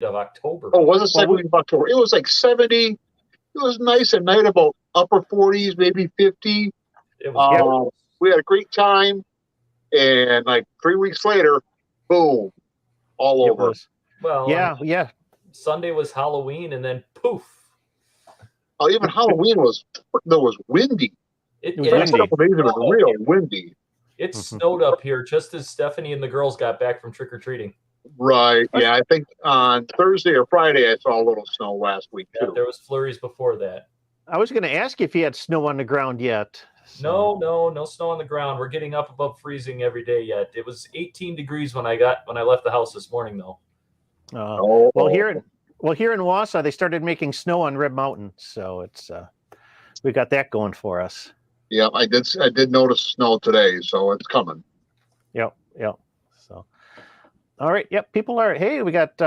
of October. Oh, was it second week of October? It was like 70. It was nice at night, about upper 40s, maybe 50. It was we had a great time, and like 3 weeks later, boom, all over. Well, yeah. Sunday was Halloween, and then poof. Oh, even Halloween was windy. It was windy. A couple days it was real windy. It snowed up here just as Stephanie and the girls got back from trick or treating. Right. Yeah, I think on Thursday or Friday I saw a little snow last week too. There was flurries before that. I was going to ask if you had snow on the ground yet. So. No snow on the ground. We're getting up above freezing every day yet. It was 18 degrees when I left the house this morning though. Well, here in Wausau, they started making snow on Red Mountain, so it's we got that going for us. Yeah, I did notice snow today, so it's coming. Yep. So, all right. Yep. People are. Hey, we got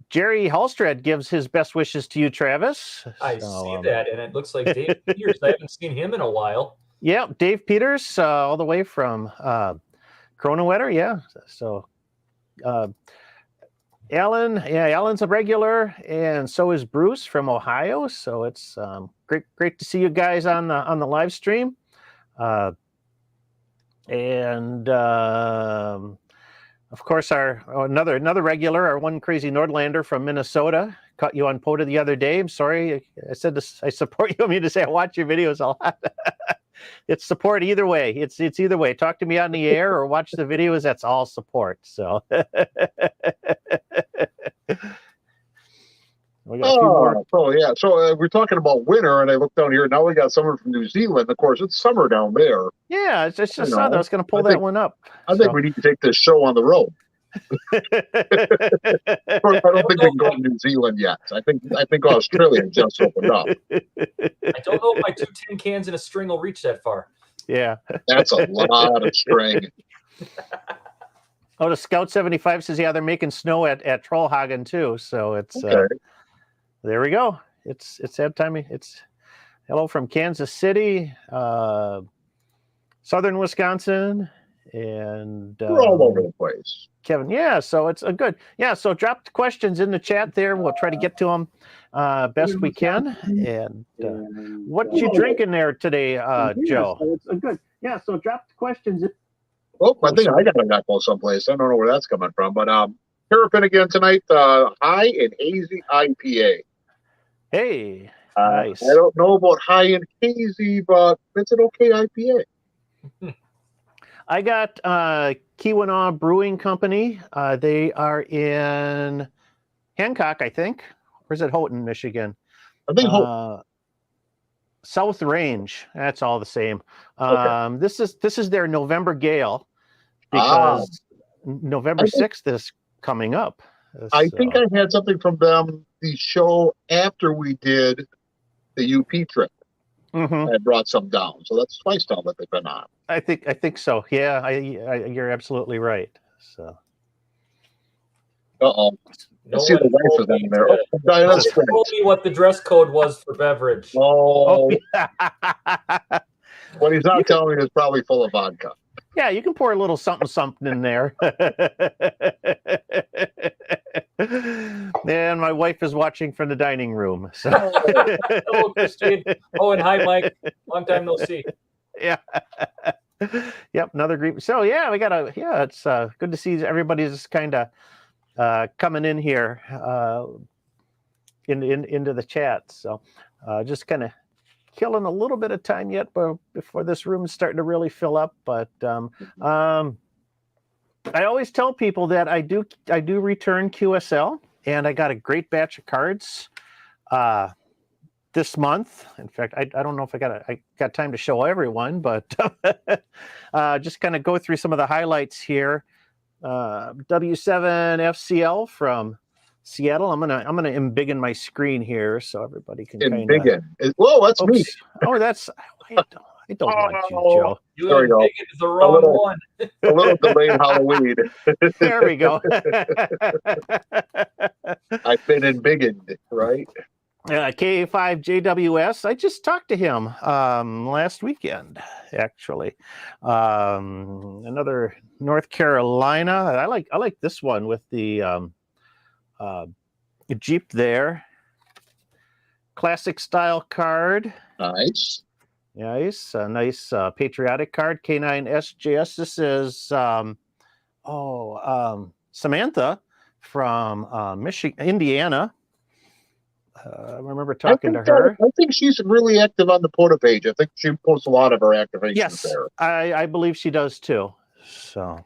Jerry Halstead gives his best wishes to you, Travis. I see that, and it looks like Dave Peters. I haven't seen him in a while. Yeah, Dave Peters, all the way from Kronewetter. Yeah. So, Alan's a regular, and so is Bruce from Ohio. So it's great to see you guys on the live stream, and of course our another regular, our one crazy Nordlander from Minnesota. Caught you on POTA the other day. I'm sorry, I said this. I support you. I mean to say I watch your videos a lot. It's support either way. It's either way. Talk to me on the air or watch the videos. That's all support. So. So we're talking about winter, and I look down here. Now we got someone from New Zealand. Of course, it's summer down there. Yeah, it's just sun. I was going to pull that one up. I think we need to take this show on the road. I don't think we can go to New Zealand yet. I think Australia just opened up. I don't know if my 2 tin cans in a string will reach that far. Yeah, that's a lot of string. Oh, the Scout 75 says, they're making snow at Trollhagen too. So it's okay. There we go. It's that time. It's hello from Kansas City, southern Wisconsin, and we're all over the place. Kevin, yeah. So it's a good, yeah. So drop questions in the chat there. We'll try to get to them best we can. And what you drinking there today, Joe? So it's a good, yeah. So drop questions. Well, I think I got a knuckle someplace. I don't know where that's coming from, but Terrapin again tonight. High and hazy IPA. Hey, nice. I don't know about high and hazy, but it's an okay IPA. I got Keweenaw Brewing Company. They are in Hancock, I think. Or is it Houghton, Michigan? I think Houghton. South Range. That's all the same. Okay. This is their November Gale because November 6th is coming up. I think I had something from them the show after we did the UP trip. Mm-hmm. I brought some down, so that's twice now that they've been on. I think so. Yeah, you're absolutely right. So. No see the wife is in there. Told me what the dress code was for beverage. Oh. What he's not telling me is probably full of vodka. Yeah, you can pour a little something in there. And my wife is watching from the dining room. So. Hello, Christine. Oh, and hi, Mike. Long time no see. Yeah. Yep, another group. So yeah, it's good to see everybody's kind of coming in here into the chat. So just kind of killing a little bit of time yet, but before this room is starting to really fill up. But I always tell people that I do return QSL, and I got a great batch of cards this month. In fact, I don't know if I got time to show everyone, but just kind of go through some of the highlights here. W7 FCL from Seattle. I'm gonna embiggen my screen here so everybody can embiggen. Whoa, that's me. Oh, that's I don't want you, Joe. You embiggened the wrong one. A little delayed Halloween. There we go. I've been embiggened, right? K5JWS. I just talked to him last weekend, actually. Another North Carolina. I like this one with the Jeep there. Classic style card. Nice. Nice. A nice patriotic card. K9 SJS. This is Samantha from Michigan, Indiana. I remember talking to her. I think she's really active on the POTA page. I think she posts a lot of her activations Yes, there. I believe she does too. So,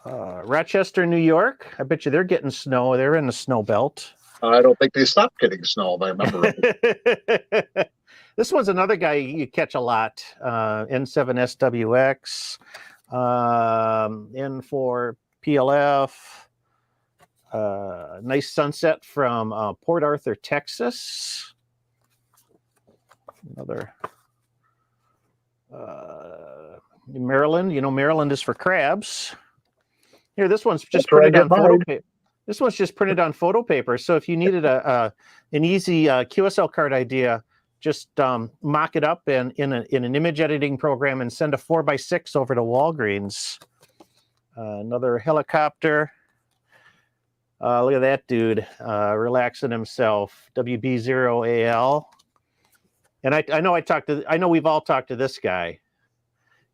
Rochester, New York. I bet you they're getting snow. They're in the snow belt. I don't think they stopped getting snow, if I remember right. This one's another guy you catch a lot. N7SWX, N4 PLF. Nice sunset from Port Arthur, Texas. Another Maryland. You know, Maryland is for crabs. Here, this one's just printed on photo paper. This one's just printed on photo paper. So if you needed an easy QSL card idea, just mock it up in an image editing program and send a 4x6 over to Walgreens. Another helicopter. Look at that dude relaxing himself. WB0AL. And I know we've all talked to this guy.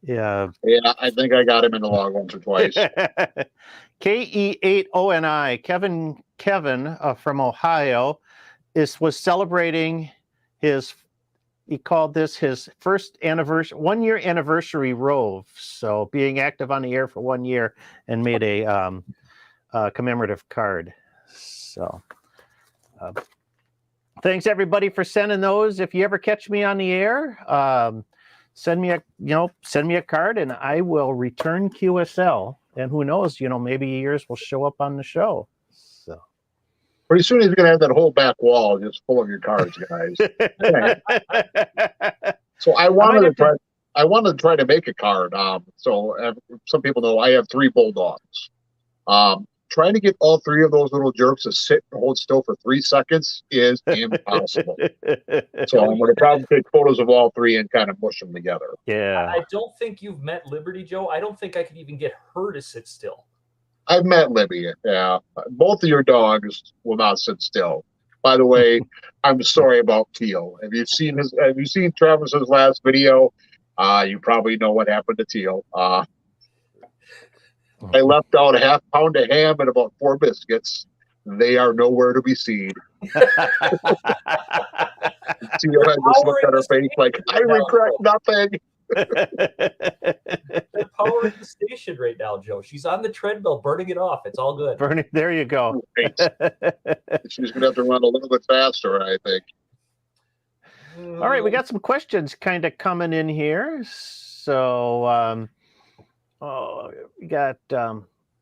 Yeah. Yeah, I think I got him in the log once or twice. KE8ONI, Kevin from Ohio, was celebrating he called this his first anniversary, 1 year anniversary rove. So being active on the air for 1 year and made a commemorative card. So thanks everybody for sending those. If you ever catch me on the air, send me a card and I will return QSL. And who knows, maybe yours will show up on the show. So pretty soon he's going to have that whole back wall just full of your cards, guys. So I wanted to try to make a card. So some people know I have 3 bulldogs. Trying to get all 3 of those little jerks to sit and hold still for 3 seconds is impossible. So I'm going to probably take photos of all 3 and kind of mush them together. Yeah. I don't think you've met Liberty, Joe. I don't think I could even get her to sit still. I've met Libby. Yeah. Both of your dogs will not sit still. By the way, I'm sorry about Teal. Have you seen Travis's last video? You probably know what happened to Teal. I left out a half pound of ham and about 4 biscuits. They are nowhere to be seen. Teal had this look on her face like, I regret nothing. They're powering the station right now, Joe. She's on the treadmill, burning it off. It's all good. Burning. There you go. Right. She's going to have to run a little bit faster, I think. All right, we got some questions kind of coming in here. So, we got,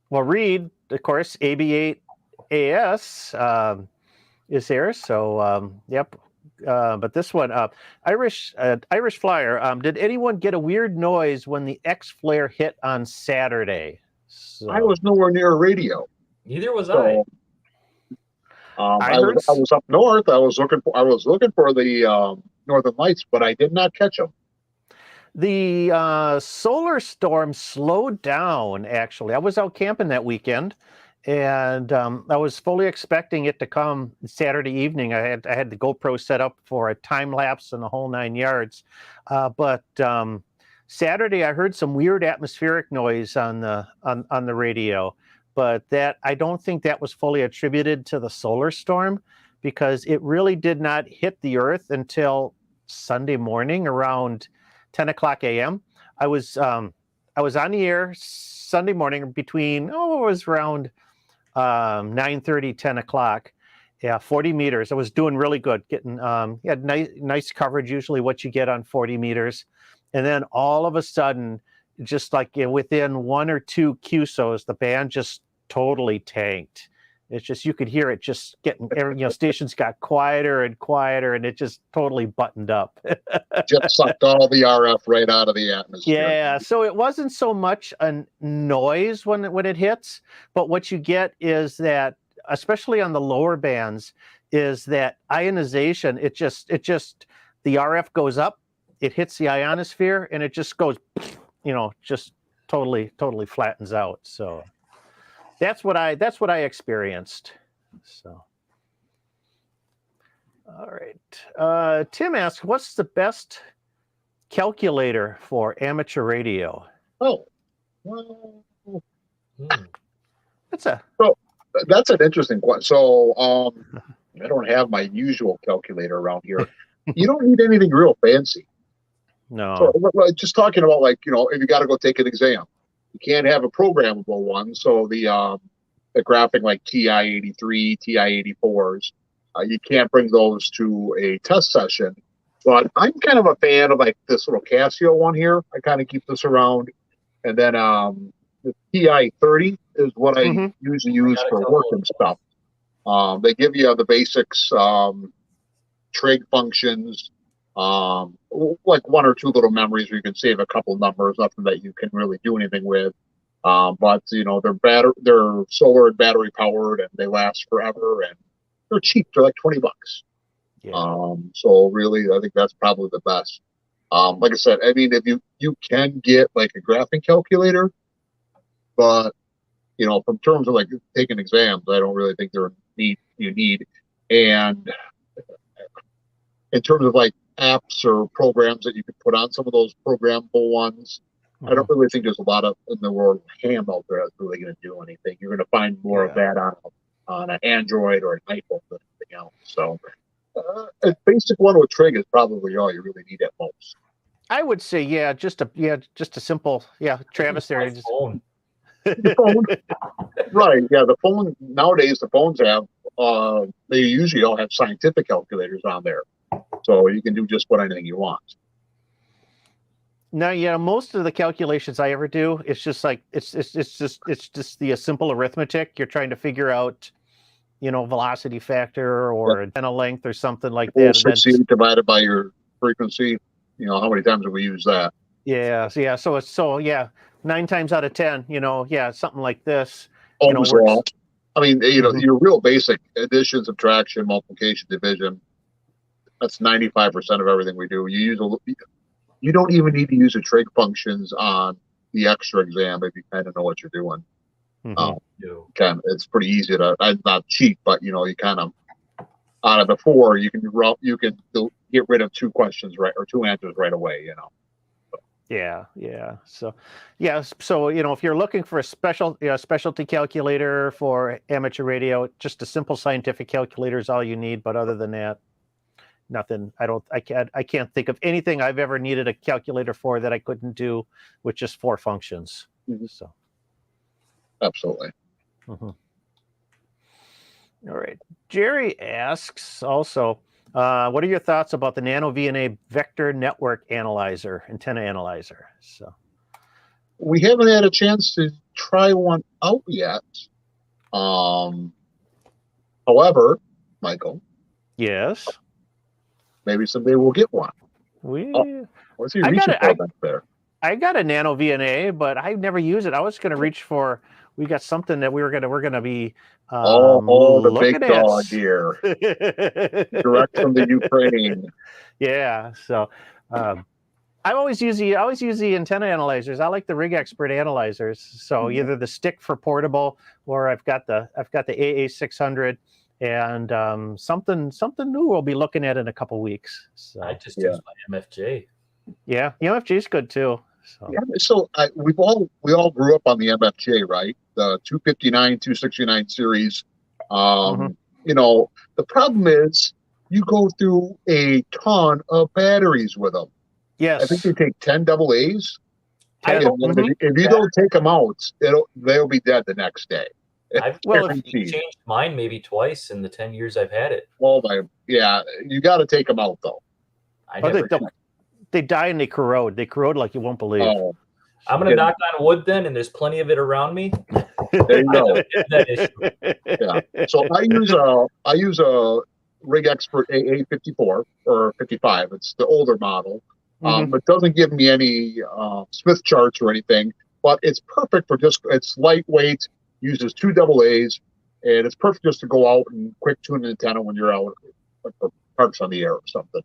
Reed, of course, AB8AS is here. So, yep. But this one, Irish Flyer, did anyone get a weird noise when the X flare hit on Saturday? So, I was nowhere near a radio. Neither was I. I was up north. I was looking for the Northern Lights, but I did not catch them. The solar storm slowed down, actually. I was out camping that weekend, and I was fully expecting it to come Saturday evening. I had the GoPro set up for a time lapse and the whole 9 yards. But Saturday, I heard some weird atmospheric noise on the radio. But I don't think that was fully attributed to the solar storm, because it really did not hit the Earth until Sunday morning around 10 o'clock a.m. I was on the air Sunday morning between, it was around 9:30, 10 o'clock. Yeah, 40 meters. I was doing really good, getting nice coverage, usually what you get on 40 meters. And then all of a sudden, just like within 1 or 2 QSOs, the band just totally tanked. It's just, you could hear it just getting, stations got quieter and quieter, and it just totally buttoned up. Just sucked all the RF right out of the atmosphere. Yeah, so it wasn't so much a noise when it hits, but what you get is that, especially on the lower bands, is that ionization. It just the RF goes up, it hits the ionosphere, and it just goes, just totally flattens out. So That's what I experienced. So, all right. Tim asks, what's the best calculator for amateur radio? Oh, well, That's a that's an interesting question. So, I don't have my usual calculator around here. You don't need anything real fancy. no. So, just talking about if you got to go take an exam, you can't have a programmable one. So the graphing like TI-83, TI-84s, you can't bring those to a test session. But I'm kind of a fan of like this little Casio one here. I kind of keep this around, and then the TI-30 is what I usually use for work and stuff. They give you the basics, trig functions, like one or two little memories where you can save a couple numbers, nothing that you can really do anything with. But they're solar and battery powered, and they last forever, and they're cheap. They're like $20. Yeah. So really, I think that's probably the best. Like I said, I mean, if you can get like a graphing calculator, but from terms of like taking exams, I don't really think you need. And in terms of like apps or programs that you could put on some of those programmable ones, I don't really think there's a lot of in the world of ham out there that's really going to do anything. You're going to find more of that on an Android or an iPhone than anything else. So a basic one with trig is probably all you really need at most. I would say, just a simple, Travis there. Phone. The phone, right? Yeah, the phone nowadays. The phones have they usually all have scientific calculators on there, so you can do just about anything you want. No, most of the calculations I ever do, it's just like it's just the simple arithmetic. You're trying to figure out, velocity factor or antenna length or something like that. 68 divided by your frequency. How many times have we used that? Yeah. So 9 times out of 10, something like this. Ohm's law. I mean, your real basic addition, subtraction, multiplication, division. That's 95% of everything we do. You don't even need to use the trig functions on the extra exam if you kind of know what you're doing. It's pretty easy to not cheat, but you kind of out of the 4 you can get rid of 2 questions right or 2 answers right away. Yeah. So if you're looking for a specialty calculator for amateur radio, just a simple scientific calculator is all you need. But other than that, nothing. I can't think of anything I've ever needed a calculator for that I couldn't do with just 4 functions. So, absolutely. All right. Jerry asks also, what are your thoughts about the Nano VNA vector network antenna analyzer? So, we haven't had a chance to try one out yet. However, Michael. Yes. Maybe someday we'll get one. What's he reaching for back there? I got a Nano VNA, but I never use it. I was going to reach for. We got something that we're gonna be. The big dog here, direct from the Ukraine. Yeah. So, I always use the antenna analyzers. I like the Rig Expert analyzers. So either the stick for portable, or I've got the AA600. And something new we'll be looking at in a couple weeks. So I just use my MFJ. Yeah, the MFJ is good too. So we all grew up on the MFJ, right? The 259, 269 series. The problem is you go through a ton of batteries with them. Yes, I think they take 10 double A's. If you don't take them out, they'll be dead the next day. I've changed mine maybe twice in the 10 years I've had it. You got to take them out though. They die and they corrode. They corrode like you won't believe. I'm gonna knock on wood then, and there's plenty of it around me. There you go. That issue. Yeah. So I use a Rig Expert AA54 or 55. It's the older model. It doesn't give me any Smith charts or anything, but it's perfect for it's lightweight. Uses 2 double A's, and it's perfect just to go out and quick tune an antenna when you're out for parks on the air or something.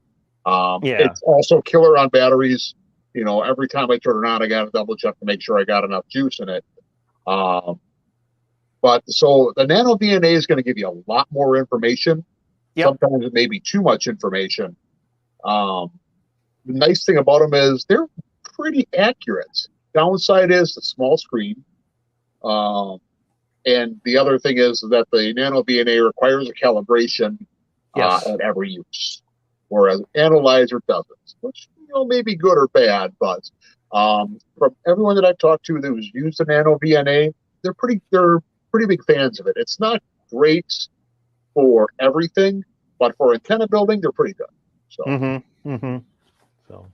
It's also killer on batteries. Every time I turn it on, I got to double check to make sure I got enough juice in it. But But so the nano VNA is going to give you a lot more information. Yep. Sometimes it may be too much information. The nice thing about them is they're pretty accurate. Downside is the small screen. And the other thing is that the nano VNA requires a calibration Yes. at every use, whereas analyzer doesn't, which may be good or bad. But from everyone that I've talked to who's used the nano VNA, they're pretty big fans of it. It's not great for everything, but for antenna building, they're pretty good. So. So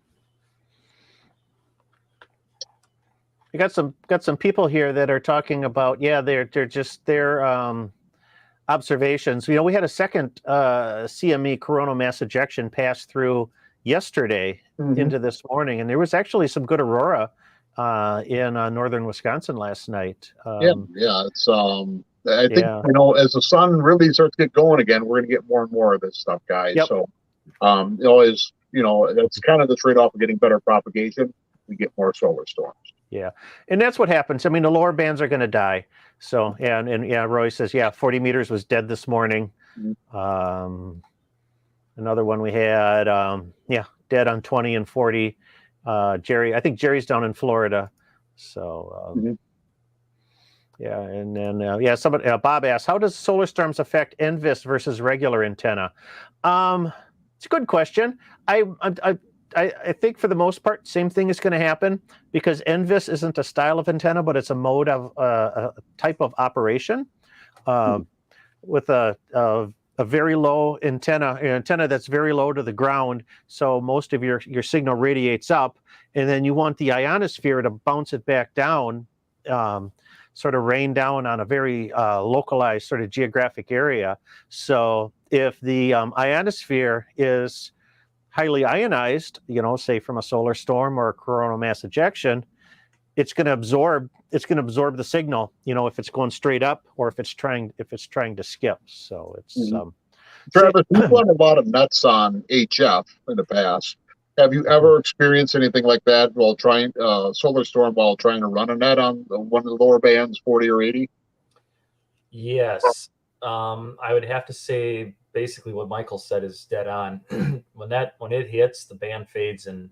we got some people here that are talking about they're just their observations. We had a second CME coronal mass ejection pass through yesterday into this morning, and there was actually some good aurora in northern Wisconsin last night. It's I think as the sun really starts to get going again, we're going to get more and more of this stuff, guys. Yep. So that's kind of the trade-off of getting better propagation. We get more solar storms. Yeah, and that's what happens. I mean, the lower bands are going to die. So, and Roy says, 40 meters was dead this morning. Another one we had, dead on 20 and 40. Jerry, I think Jerry's down in Florida. So, and then somebody, Bob asked, how does solar storms affect NVIS versus regular antenna? It's a good question. I think for the most part, same thing is going to happen because NVIS isn't a style of antenna, but it's a mode of a type of operation with a very low antenna, an antenna that's very low to the ground. So most of your signal radiates up, and then you want the ionosphere to bounce it back down, sort of rain down on a very localized sort of geographic area. So if the ionosphere is highly ionized, say from a solar storm or a coronal mass ejection, it's going to absorb the signal, if it's going straight up or if it's trying to skip. So it's Travis, you've run a lot of nuts on HF in the past. Have you ever experienced anything like that while trying solar storm while trying to run a net on one of the lower bands, 40 or 80? Yes. I would have to say basically what Michael said is dead on. when it hits, the band fades, and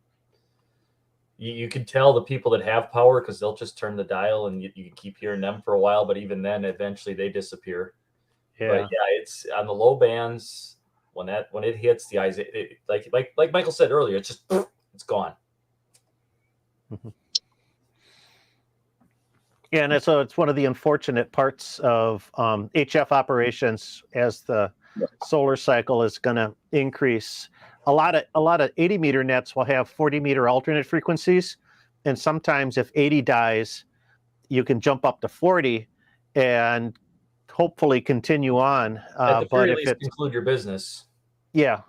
you can tell the people that have power because they'll just turn the dial and you can keep hearing them for a while, but even then eventually they disappear. But it's on the low bands when it hits the eyes, like Michael said earlier, it's just it's gone. Yeah, and it's one of the unfortunate parts of HF operations as the solar cycle is going to increase. A lot of 80 meter nets will have 40 meter alternate frequencies, and sometimes if 80 dies, you can jump up to 40 and hopefully continue on. At the very least, include your business. Yeah.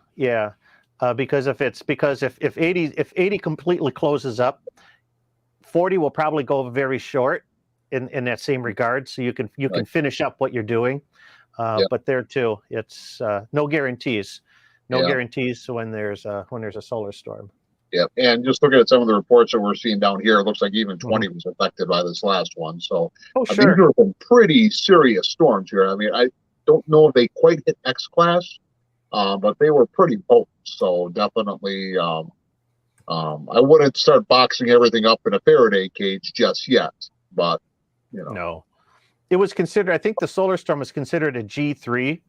Because if 80 completely closes up, 40 will probably go very short in that same regard. So you can finish up what you're doing. But there too, it's no guarantees. Guarantees when there's a solar storm. Yeah, and just looking at some of the reports that we're seeing down here, it looks like even 20 was affected by this last one. So these are some pretty serious storms here. I mean, I don't know if they quite hit X class, but they were pretty potent. So definitely, I wouldn't start boxing everything up in a Faraday cage just yet. But no, it was considered. I think the solar storm was considered a G3,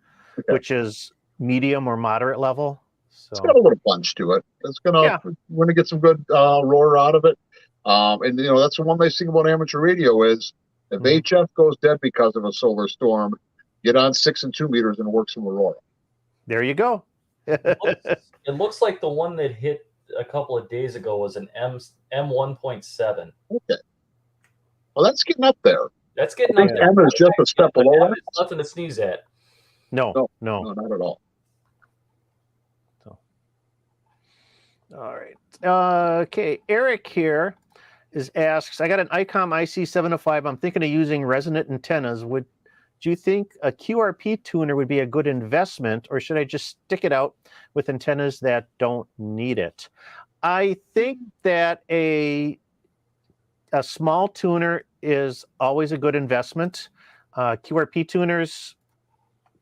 which is medium or moderate level. So. It's got a little punch to it. We're gonna get some good roar out of it. And that's the one nice thing about amateur radio is if HF goes dead because of a solar storm, get on 6 and 2 meters and work some aurora. There you go. It looks like the one that hit a couple of days ago was an M1.7. Okay. Well, that's getting up there. That's getting up there. M is just a step below that. It's nothing to sneeze at. No, not at all. All right. Okay. Eric here asks, I got an ICOM IC705. I'm thinking of using resonant antennas. Do you think a QRP tuner would be a good investment, or should I just stick it out with antennas that don't need it? I think that a small tuner is always a good investment. QRP tuners,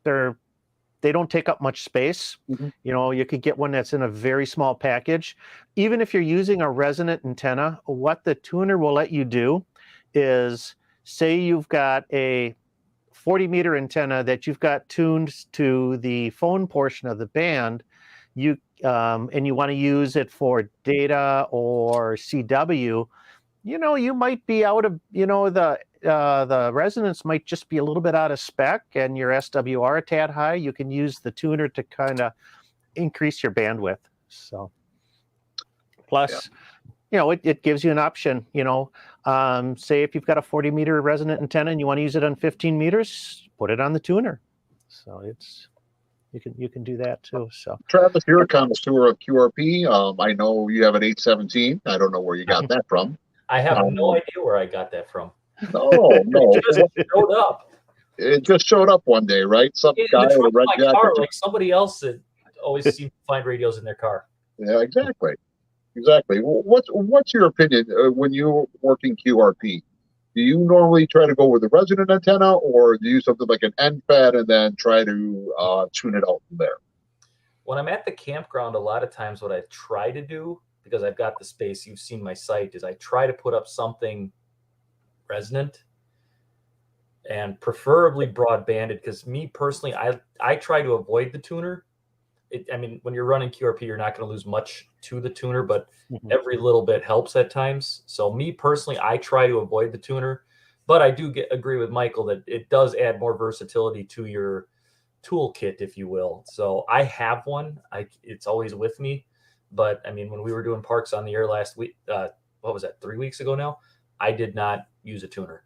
they don't take up much space. Mhm. You know, you could get one that's in a very small package. Even if you're using a resonant antenna, what the tuner will let you do is, say you've got a 40-meter antenna that you've got tuned to the phone portion of the band, and you want to use it for data or CW, you know, you might be out of, you know, the resonance might just be a little bit out of spec and your SWR a tad high. You can use the tuner to kind of increase your bandwidth. So plus, you know, it gives you an option, you know, say if you've got a 40-meter resonant antenna and you want to use it on 15 meters, put it on the tuner. So you can do that too. So Travis, you're a connoisseur of QRP. I know you have an 817. I don't know where you got that from. I have no idea where I got that from. No. It just showed up. It just showed up one day, right? Some In guy the with a trunk red of my jacket. car, like somebody else that always seems to find radios in their car. Yeah, exactly. Well, what's your opinion when you're working QRP? Do you normally try to go with a resonant antenna, or do you use something like an end-fed and then try to tune it out from there? When I'm at the campground, a lot of times what I try to do, because I've got the space, you've seen my site, is I try to put up something resonant and preferably broadbanded, because me personally, I try to avoid the tuner. I mean, when you're running QRP, you're not going to lose much to the tuner, but every little bit helps at times. So me personally, I try to avoid the tuner, but I do agree with Michael that it does add more versatility to your toolkit, if you will. So I have one. It's always with me. But I mean, when we were doing Parks on the Air last week, what was that, 3 weeks ago now? I did not use a tuner.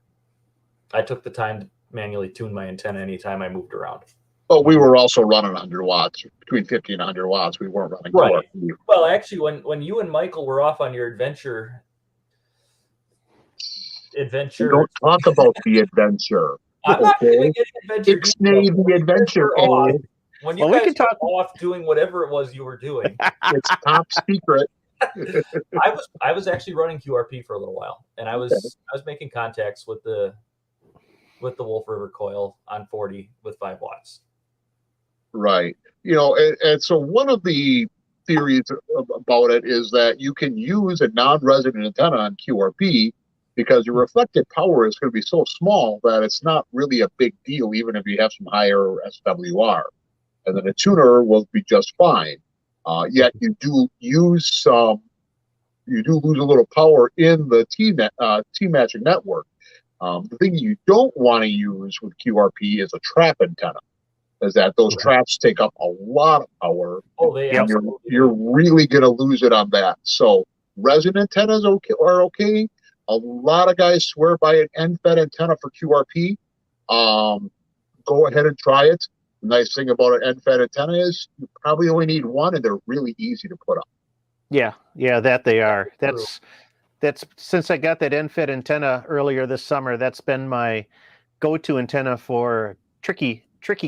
I took the time to manually tune my antenna anytime I moved around. But we were also running 100 watts, between 50 and 100 watts. We weren't running right. QRP. Well, actually, when you and Michael were off on your adventure. We don't talk about the adventure. I'm not giving any adventure. Ixnay the adventure. When you guys were off doing whatever it was you were doing, it's top secret. I was actually running QRP for a little while, and I was making contacts with the Wolf River coil on 40 with 5 watts. Right. You know, and so one of the theories about it is that you can use a non-resonant antenna on QRP because your reflected power is going to be so small that it's not really a big deal, even if you have some higher SWR. And then a tuner will be just fine. Yet you do lose a little power in the T-matching network. The thing you don't want to use with QRP is a trap antenna, is that those traps take up a lot of power. Oh, they absolutely you're really going to lose it on that. So resonant antennas are okay. A lot of guys swear by an end-fed antenna for QRP. Go ahead and try it. The nice thing about an end-fed antenna is you probably only need one, and they're really easy to put up. Yeah, that they are. That's since I got that end-fed antenna earlier this summer, that's been my go-to antenna for tricky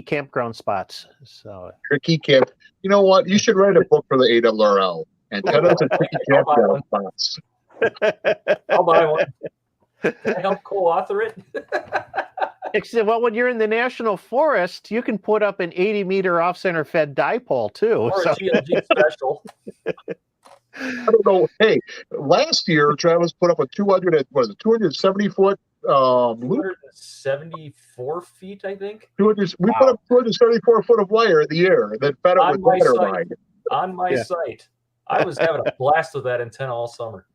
campground spots. So tricky camp. You know what? You should write a book for the ARRL. Antennas and tricky campground spots. I'll buy one. Can I help co-author it? Except, well, when you're in the national forest, you can put up an 80-meter off-center fed dipole too. Or a GLG special. I don't know. Hey, last year Travis put up a 270 foot loop. 274 feet, I think. We put up 274 foot of wire in the air, and then fed it with ladder line. On my site, I was having a blast with that antenna all summer.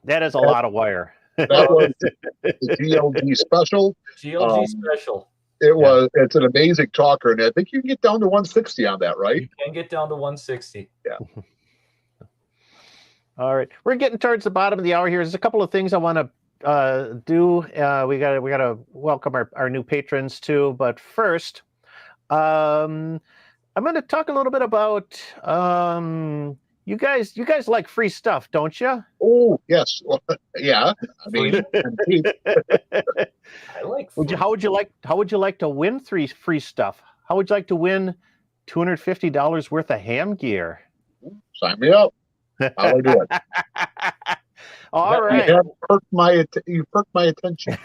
That is a lot of wire. That was the GLG special. GLG special. It's an amazing talker, and I think you can get down to 160 on that, right? You can get down to 160. Yeah. All right, we're getting towards the bottom of the hour here. There's a couple of things I want to do. We got to welcome our new patrons too. But first, I'm going to talk a little bit about you guys like free stuff, don't you? Oh yes, yeah. I mean, I like. Free. How would you like to win free stuff? How would you like to win $250 worth of ham gear? Sign me up. How do I do it? All right. You perked my attention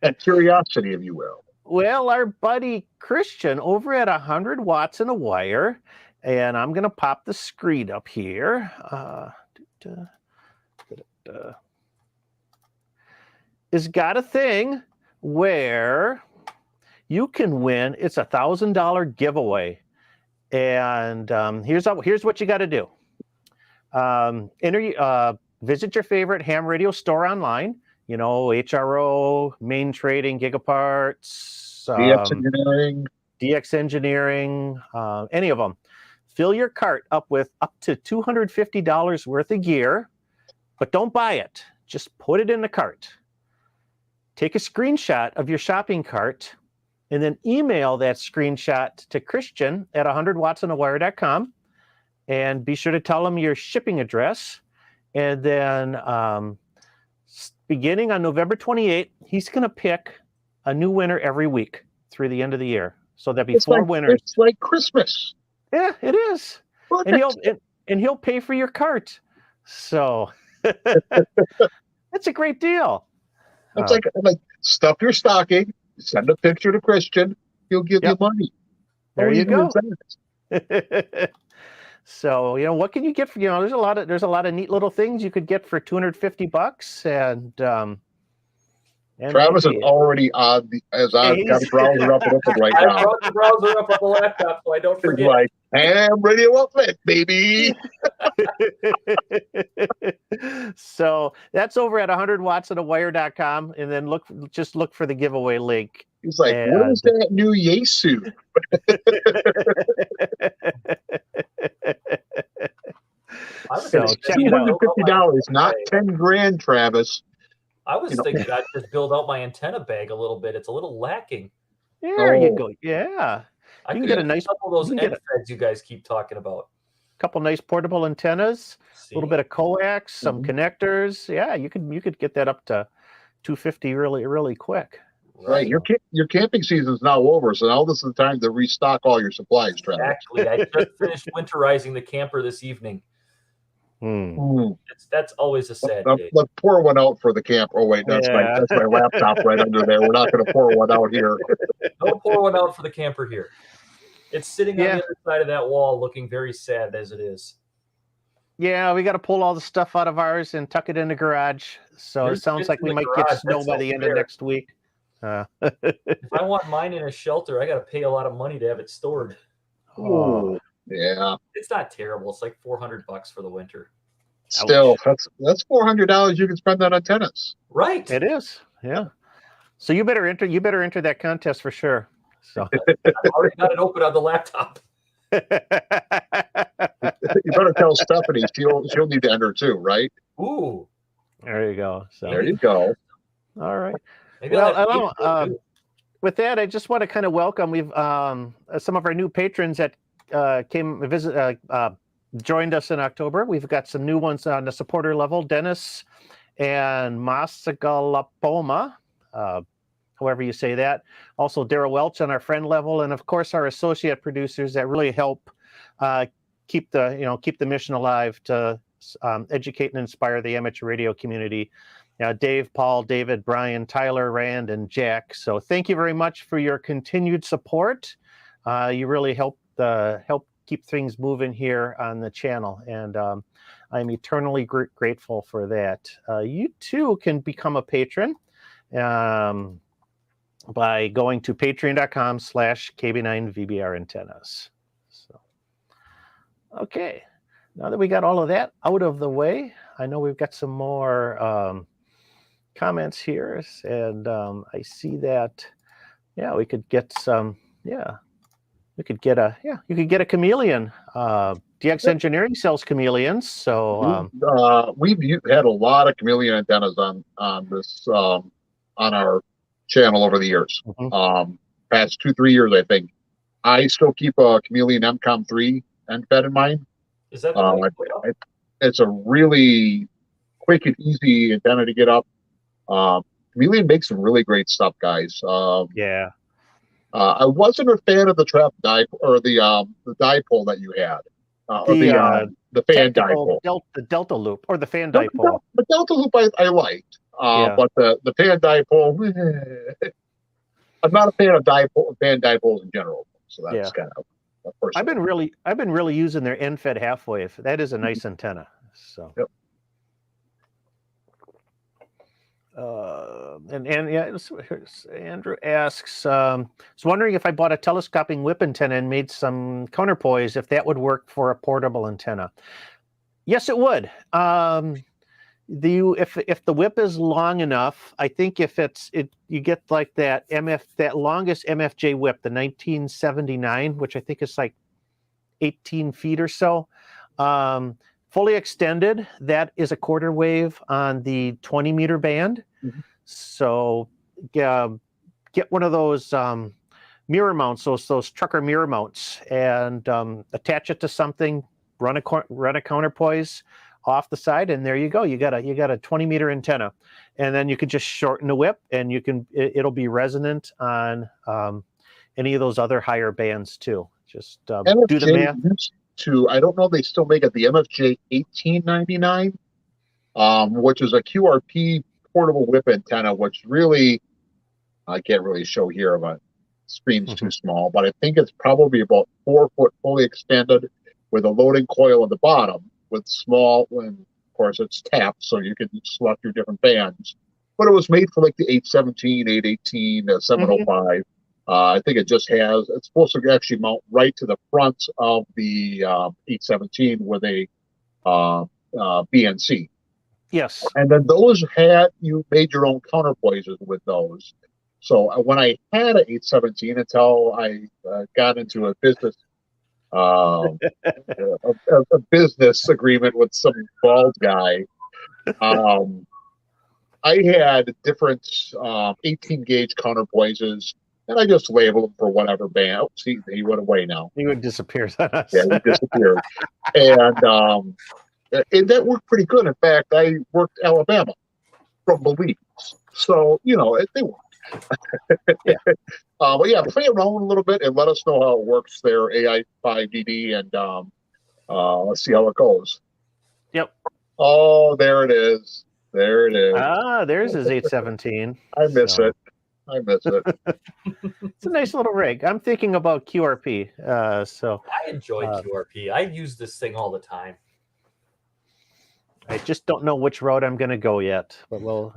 and curiosity, if you will. Well, our buddy Christian over at 100 watts in a wire, and I'm going to pop the screen up here. Has got a thing where you can win. It's $1,000 giveaway, and here's what you got to do. Visit your favorite ham radio store online. You know, HRO, Main Trading, Gigaparts, DX Engineering, any of them. Fill your cart up with up to $250 worth of gear, but don't buy it. Just put it in the cart. Take a screenshot of your shopping cart and then email that screenshot to Christian at 100wattsonawire.com, and be sure to tell him your shipping address. And then beginning on November 28th, he's going to pick a new winner every week through the end of the year. So there'll be four winners. It's like Christmas. Yeah, it is. Perfect. And he'll pay for your cart. So that's a great deal. It's like stuff your stocking, send a picture to Christian, he'll give you money. There you go. So, you know, what can you get for, you know, there's a lot of neat little things you could get for $250, and Travis is already on got a browser up and open right now. I brought the browser up on the laptop so I don't forget. It's like, ham radio outlet, baby. So that's over at 100wattsonawire.com, and then just look for the giveaway link. He's like, what is that new Yesu? So check it out. $250, not 10 grand, Travis. I was thinking I'd just build out my antenna bag a little bit. It's a little lacking. There you go. Yeah. I can get a nice couple of those end feds you guys keep talking about. Couple nice portable antennas, a little bit of coax, some connectors. Yeah, you could get that up to $250 really quick. Right. Your camping season is now over, so now this is the time to restock all your supplies, Travis. Actually, I just finished winterizing the camper this evening. That's always a sad day. Let's pour one out for the camp. Oh wait, that's my laptop right under there. We're not going to pour one out here. Don't pour one out for the camper here. It's sitting on the other side of that wall, looking very sad as it is. Yeah, we got to pull all the stuff out of ours and tuck it in the garage. So it sounds like we might get snow by the end of next week. If I want mine in a shelter, I got to pay a lot of money to have it stored. Oh. Yeah, it's not terrible. It's like $400 for the winter. Still, that's $400 you can spend on antennas. Right. It is. Yeah. So you better enter that contest for sure. So I've already got it open on the laptop. You better tell Stephanie she'll need to enter too, right? Ooh. There you go. So there you go. All right. Maybe with that, I just want to kind of welcome some of our new patrons that joined us in October. We've got some new ones on the supporter level, Dennis and Masagalapoma, however you say that. Also Daryl Welch on our friend level, and of course our associate producers that really help keep the mission alive to educate and inspire the amateur radio community. Dave, Paul, David, Brian, Tyler, Rand, and Jack. So thank you very much for your continued support. You really help keep things moving here on the channel, and I'm eternally grateful for that. You too can become a patron by going to patreon.com/KB9VBR antennas. So, okay, now that we got all of that out of the way, I know we've got some more comments here, and I see that we could get some you could get a chameleon. DX Engineering sells chameleons, so we've had a lot of chameleon antennas on this on our channel over the years. Past 2-3 years, I think. I still keep a chameleon MCOM 3 end fed in mind. Is that it's a really quick and easy antenna to get up. Chameleon makes some really great stuff, guys. I wasn't a fan of the trap die or the dipole that you had. the fan tactical dipole. the delta loop or the fan The dipole. delta loop I liked, Yeah. but the fan dipole, I'm not a fan of fan dipoles in general. So that's Yeah. kind of a personal. I've been really using their end-fed half wave. That is a nice antenna. So. Yep. And yeah, Andrew asks, was wondering if I bought a telescoping whip antenna and made some counterpoise, if that would work for a portable antenna. Yes, it would. If the whip is long enough, I think if you get like that longest MFJ whip, the 1979, which I think is like 18 feet or so. Fully extended, that is a quarter wave on the 20 meter band. Mm-hmm. So get one of those mirror mounts, those trucker mirror mounts, and attach it to something, run a counterpoise off the side, and there you go. You got a 20 meter antenna, and then you can just shorten the whip, and it'll be resonant on any of those other higher bands too. Just do the math. I don't know if they still make it, the MFJ 1899, which is a QRP portable whip antenna, which really, I can't really show here, but screen's too small, but I think it's probably about 4 foot fully extended with a loading coil at the bottom with small, and of course it's tapped, so you can select your different bands. But it was made for like the 817, 818, 705. I think it's supposed to actually mount right to the front of the 817 with a BNC. Yes. And then you made your own counterpoises with those. So when I had an 817 until I got into a business a business agreement with some bald guy, I had different 18 gauge counterpoises. And I just labeled them for whatever band. Oh, see, he went away now. He would disappear on us. Yeah, he disappeared. And that worked pretty good. In fact, I worked Alabama from Belize. So, they worked. Yeah. But yeah, play around a little bit and let us know how it works there, AI5DD, and let's see how it goes. Yep. Oh, there it is. There it is. There's his 817. I miss it. It's a nice little rig. I'm thinking about QRP. I enjoy QRP. I use this thing all the time. I just don't know which road I'm going to go yet. But What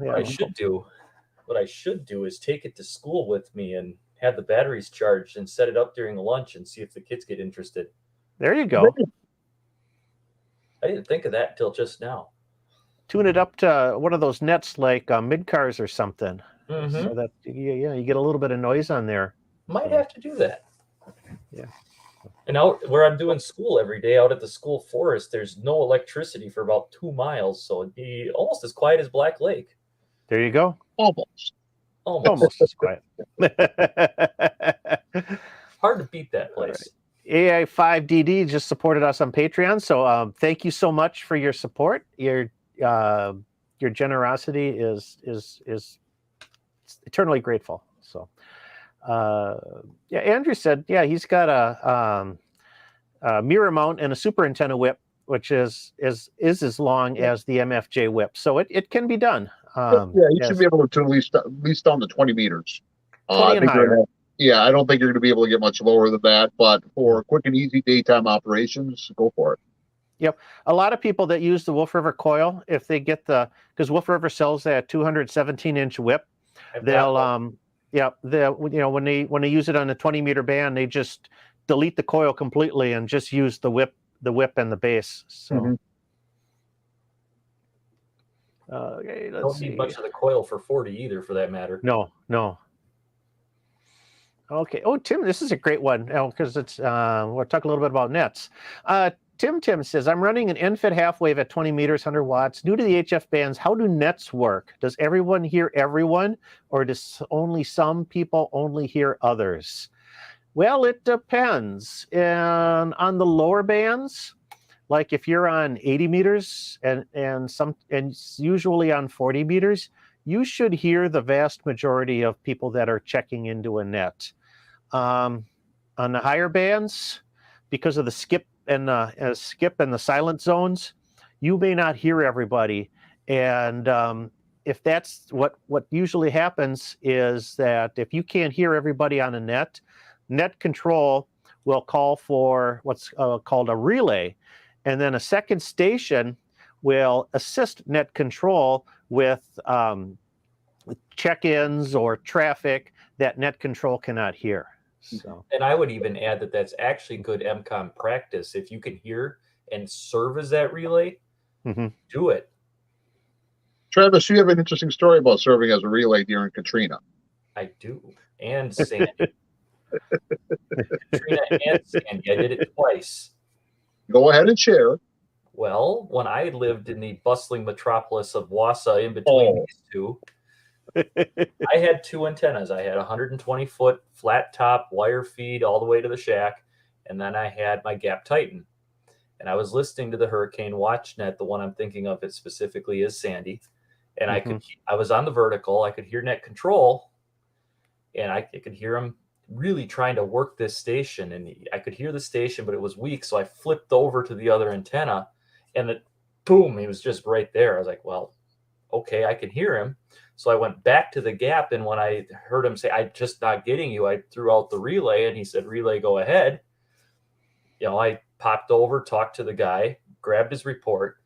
I should do is take it to school with me and have the batteries charged and set it up during lunch and see if the kids get interested. There you go. I didn't think of that until just now. Tune it up to one of those nets like mid-cars or something. Mm-hmm. So that you get a little bit of noise on there. Might have to do that. Yeah. And out where I'm doing school every day, out at the school forest, there's no electricity for about 2 miles, so it'd be almost as quiet as Black Lake. There you go. Almost as quiet. Hard to beat that place. Right. AI5DD just supported us on Patreon, so thank you so much for your support. Your generosity is eternally grateful. So, Andrew said, he's got a mirror mount and a super antenna whip, which is as long as the MFJ whip. So it can be done. You should be able to at least down to 20 meters. 20 and higher. I don't think you're going to be able to get much lower than that, but for quick and easy daytime operations, go for it. Yep. A lot of people that use the Wolf River coil, if they get because Wolf River sells that 217-inch whip, they'll when they use it on a 20 meter band, they just delete the coil completely and just use the whip and the base. So okay, don't need much of the coil for 40 either, for that matter. No. Okay. Oh, Tim, this is a great one because it's we'll talk a little bit about nets. Tim says, I'm running an end-fed half wave at 20 meters, 100 watts. New to the HF bands, how do nets work? Does everyone hear everyone, or does only some people only hear others? Well, it depends. And on the lower bands, like if you're on 80 meters and usually on 40 meters, you should hear the vast majority of people that are checking into a net. On the higher bands, because of the skip skip and the silent zones, you may not hear everybody. And if that's what usually happens is that if you can't hear everybody on a net control will call for what's called a relay. And then a second station will assist net control with check-ins or traffic that net control cannot hear. So. And I would even add that that's actually good MCOM practice. If you can hear and serve as that relay, do it. Travis, you have an interesting story about serving as a relay during Katrina. I do. And Sandy. Katrina and Sandy. I did it twice. Go ahead and share. Well, when I lived in the bustling metropolis of Wausau, in between these two, I had two antennas. I had a 120-foot flat top wire feed all the way to the shack, and then I had my Gap Titan. And I was listening to the Hurricane WatchNet. The one I'm thinking of it specifically is Sandy. And I was on the vertical. I could hear net control, and I could hear him really trying to work this station. And I could hear the station, but it was weak. So I flipped over to the other antenna, and boom, he was just right there. I was like, well, okay, I can hear him. So I went back to the Gap, and when I heard him say, "I'm just not getting you," I threw out the relay, and he said, "Relay, go ahead." I popped over, talked to the guy, grabbed his report,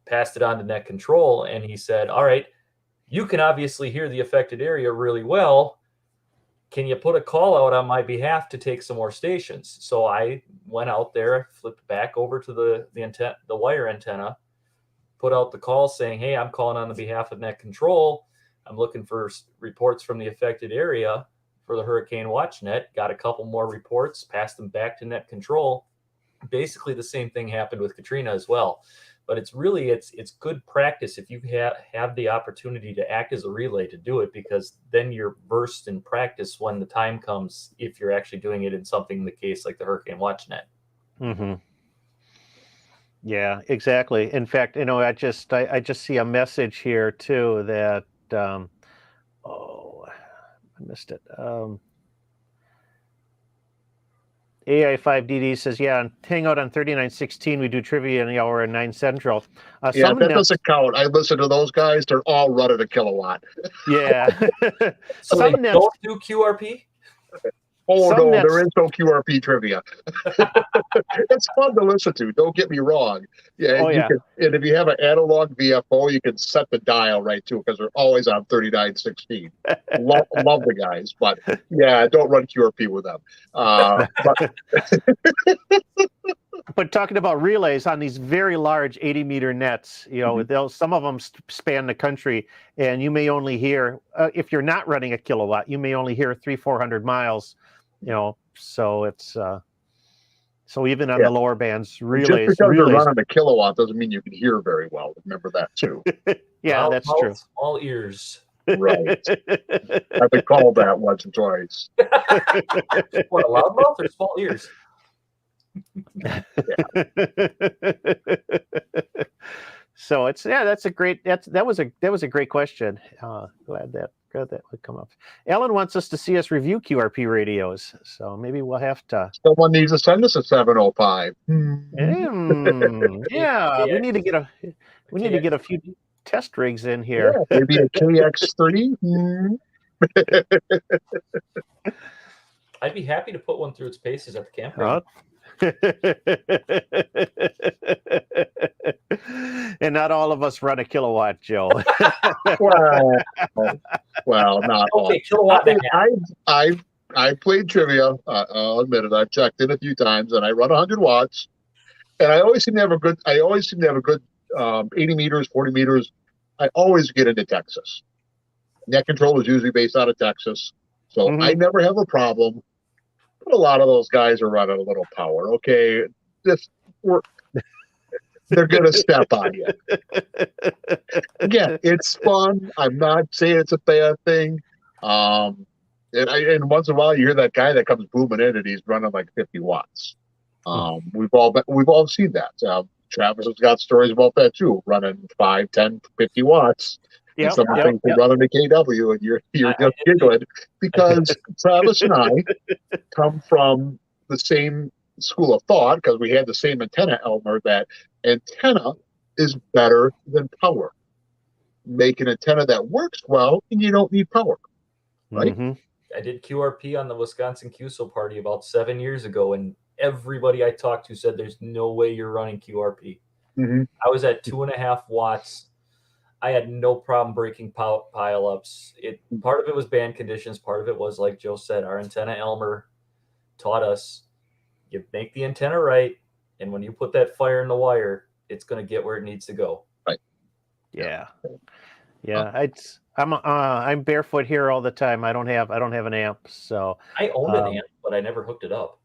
passed it on to net control, and he said, "All right, you can obviously hear the affected area really well. Can you put a call out on my behalf to take some more stations?" So I went out there, flipped back over to the wire antenna, put out the call saying, "Hey, I'm calling on the behalf of net control. I'm looking for reports from the affected area for the Hurricane WatchNet." Got a couple more reports, passed them back to net control. Basically, the same thing happened with Katrina as well. But it's good practice if you have the opportunity to act as a relay to do it, because then you're versed in practice when the time comes, if you're actually doing it in something in the case like the Hurricane WatchNet. Yeah, exactly. In fact, I just see a message here too that I missed it. AI5DD says, yeah, hang out on 3916. We do trivia in the hour at 9 Central. That doesn't count. I listen to those guys. They're all running a kilowatt. Yeah. So they don't do QRP? Oh, no, there is no QRP trivia. It's fun to listen to. Don't get me wrong. Yeah, and if you have an analog VFO, you can set the dial right too, because they're always on 3916. love the guys, but yeah, don't run QRP with them. But talking about relays on these very large 80-meter nets, some of them span the country, and you may only hear, if you're not running a kilowatt, you may only hear 300-400 miles. So it's so even on the lower bands, relays. Just because you're running a kilowatt doesn't mean you can hear very well. Remember that too. That's true. All ears. Right. I've been called that once or twice. What, a loud mouth or small ears? So that was a great question. Glad that would come up. Ellen wants us to see us review QRP radios, so maybe we'll have to. Someone needs to send us a 705. Yeah, we need to get a few test rigs in here. Yeah, maybe a KX3. I'd be happy to put one through its paces at the campground. And not all of us run a kilowatt, Joe. well, not all. Kilowatt. I played trivia. I'll admit it. I've checked in a few times, and I run 100 watts. And I always seem to have a good. 80 meters, 40 meters. I always get into Texas. Net control is usually based out of Texas, so I never have a problem. But a lot of those guys are running a little power. Okay, they're going to step on you. Again, it's fun. I'm not saying it's a bad thing. And once in a while, you hear that guy that comes booming in and he's running like 50 watts. We've all seen that. Travis has got stories about that too, running 5, 10, 50 watts. Yep, Someone thinks you're running a KW, and you're just giggling because Travis and I come from the same school of thought, because we had the same antenna, Elmer, that antenna is better than power. Make an antenna that works well, and you don't need power, right? Mm-hmm. I did QRP on the Wisconsin QSO party about 7 years ago, and everybody I talked to said there's no way you're running QRP. Mm-hmm. I was at 2.5 watts. I had no problem breaking pileups. Part of it was band conditions. Part of it was, like Joe said, our antenna Elmer taught us you make the antenna right, and when you put that fire in the wire, it's going to get where it needs to go. Right. Yeah. I'm barefoot here all the time. I don't have an amp, so I owned an amp, but I never hooked it up.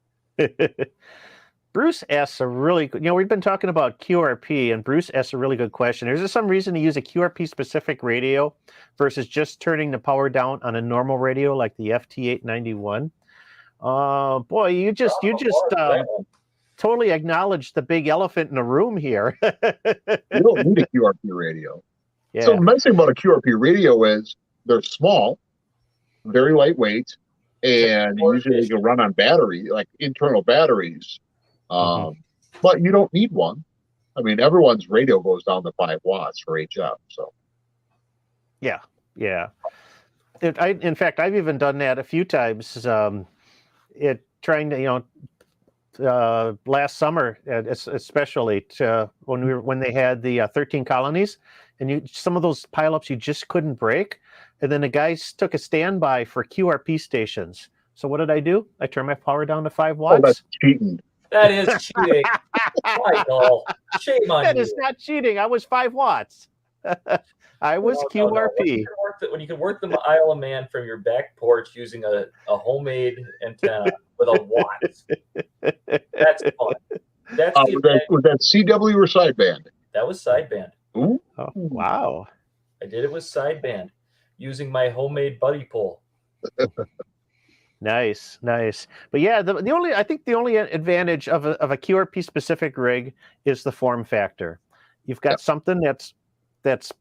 Bruce asks a really good, we've been talking about QRP, and Bruce asks a really good question. Is there some reason to use a QRP specific radio versus just turning the power down on a normal radio like the FT891? Boy, you just totally acknowledged the big elephant in the room here. You don't need a QRP radio. Yeah. So the nice thing about a QRP radio is they're small, very lightweight, and usually they can run on battery, like internal batteries. But you don't need one. I mean, everyone's radio goes down to 5 watts for HF. So, yeah. In fact, I've even done that a few times. Trying to, last summer, especially when they had the 13 colonies, and some of those pileups you just couldn't break, and then the guys took a standby for QRP stations. So what did I do? I turned my power down to 5 watts. Oh, that's cheating. That is cheating. Michael, shame on you. That is not cheating. I was 5 watts. I was QRP. When you can work the Isle of Man from your back porch using a homemade antenna with a watt, that's fun. That's was that CW or sideband? That was sideband. Ooh. Oh, wow. I did it with sideband using my homemade buddy pole. Nice. But yeah, the only advantage of a QRP specific rig is the form factor. You've got something that's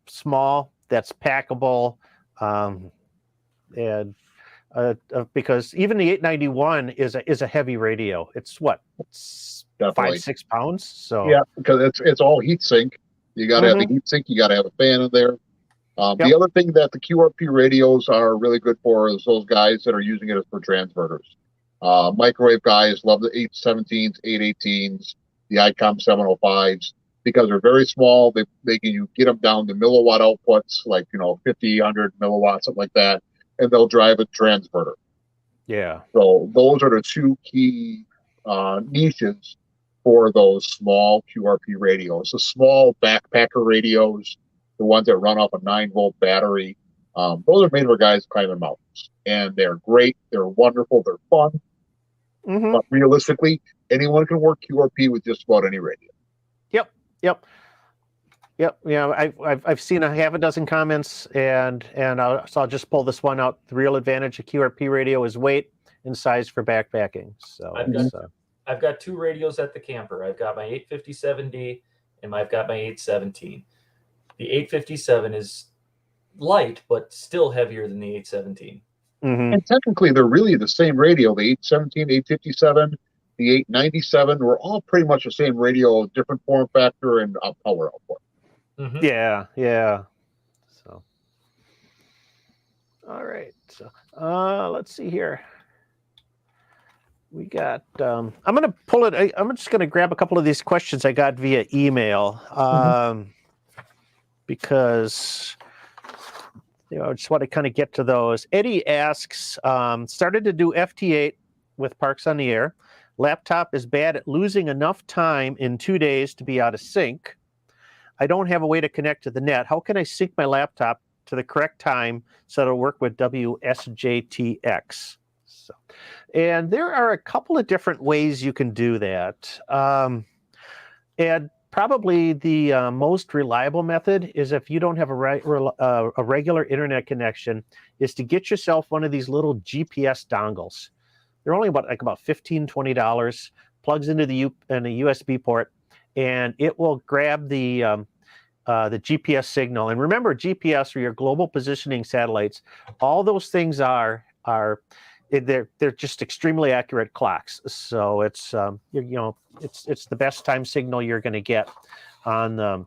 small, that's packable, and because even the 891 is a heavy radio. It's what? It's 5-6 pounds. So yeah, because it's all heat sink. You got to have a heat sink. You got to have a fan in there. The other thing that the QRP radios are really good for is those guys that are using it for transverters. Microwave guys love the 817s, 818s, the ICOM 705s, because they're very small. You get them down to milliwatt outputs, like 50, 100 milliwatts, something like that, and they'll drive a transverter. Yeah. So those are the two key niches for those small QRP radios. The small backpacker radios, the ones that run off a 9-volt battery, those are made for guys climbing mountains, and they're great. They're wonderful. They're fun. But realistically, anyone can work QRP with just about any radio. Yep. Yeah, I've seen a half a dozen comments, and so I'll just pull this one out. The real advantage of QRP radio is weight and size for backpacking. So I've got 2 radios at the camper. I've got my 857D and I've got my 817. The 857 is light, but still heavier than the 817. And technically, they're really the same radio. The 817, 857, the 897 were all pretty much the same radio, different form factor and power output. Yeah. So, all right. So, let's see here. We got. I'm going to pull it. I'm just going to grab a couple of these questions I got via email, because I just want to kind of get to those. Eddie asks, started to do FT8 with Parks on the Air. Laptop is bad at losing enough time in 2 days to be out of sync. I don't have a way to connect to the net. How can I sync my laptop to the correct time so it'll work with WSJTX? So, and there are a couple of different ways you can do that. And probably the most reliable method is, if you don't have a regular internet connection, is to get yourself one of these little GPS dongles. They're only about $15, $20, plugs into the USB port, and it will grab the GPS signal. And remember, GPS, or your global positioning satellites, all those things are they're just extremely accurate clocks. So it's it's the best time signal you're going to get on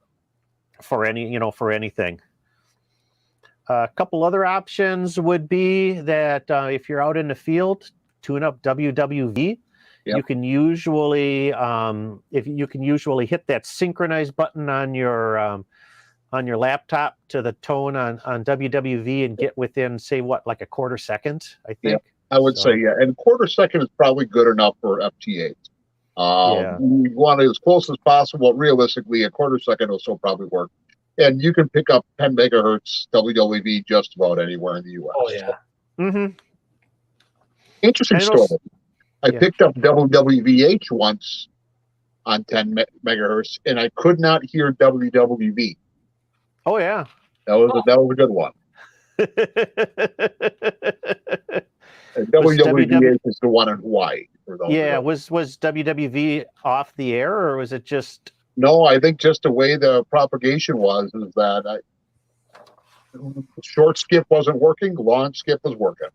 for anything. A couple other options would be that if you're out in the field, tune up WWV. Yep. You can usually hit that synchronize button on your laptop to the tone on WWV and get within, say, like a quarter second, I think. I would say, yeah. And quarter second is probably good enough for FT8. We want it as close as possible. Realistically, a quarter second will still probably work. And you can pick up 10 megahertz WWV just about anywhere in the U.S. Oh, yeah. Mm-hmm. Interesting story. I picked up WWVH once on 10 megahertz, and I could not hear WWV. Oh, yeah. That was a good one. WWVH is the one in Hawaii. Was WWV off the air, or was it just... No, I think just the way the propagation was is that short skip wasn't working, long skip was working.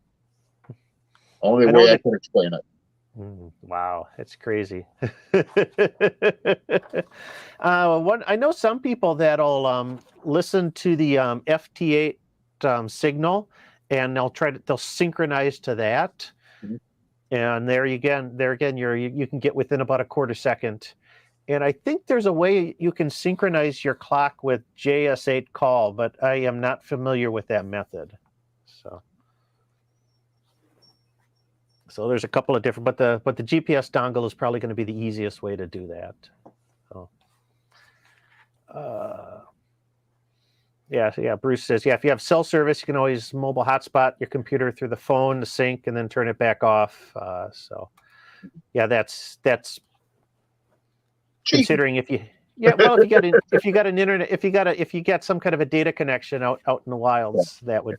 Only way I can explain it. Wow, it's crazy. I know some people that'll listen to the FT8 signal, and they'll synchronize to that. Mm-hmm. And there again, you can get within about a quarter second. And I think there's a way you can synchronize your clock with JS8 call, but I am not familiar with that method. So there's a couple of different, but the GPS dongle is probably going to be the easiest way to do that. So, Bruce says, if you have cell service, you can always mobile hotspot your computer through the phone to sync and then turn it back off. That's considering if you got some kind of a data connection out in the wilds, that would.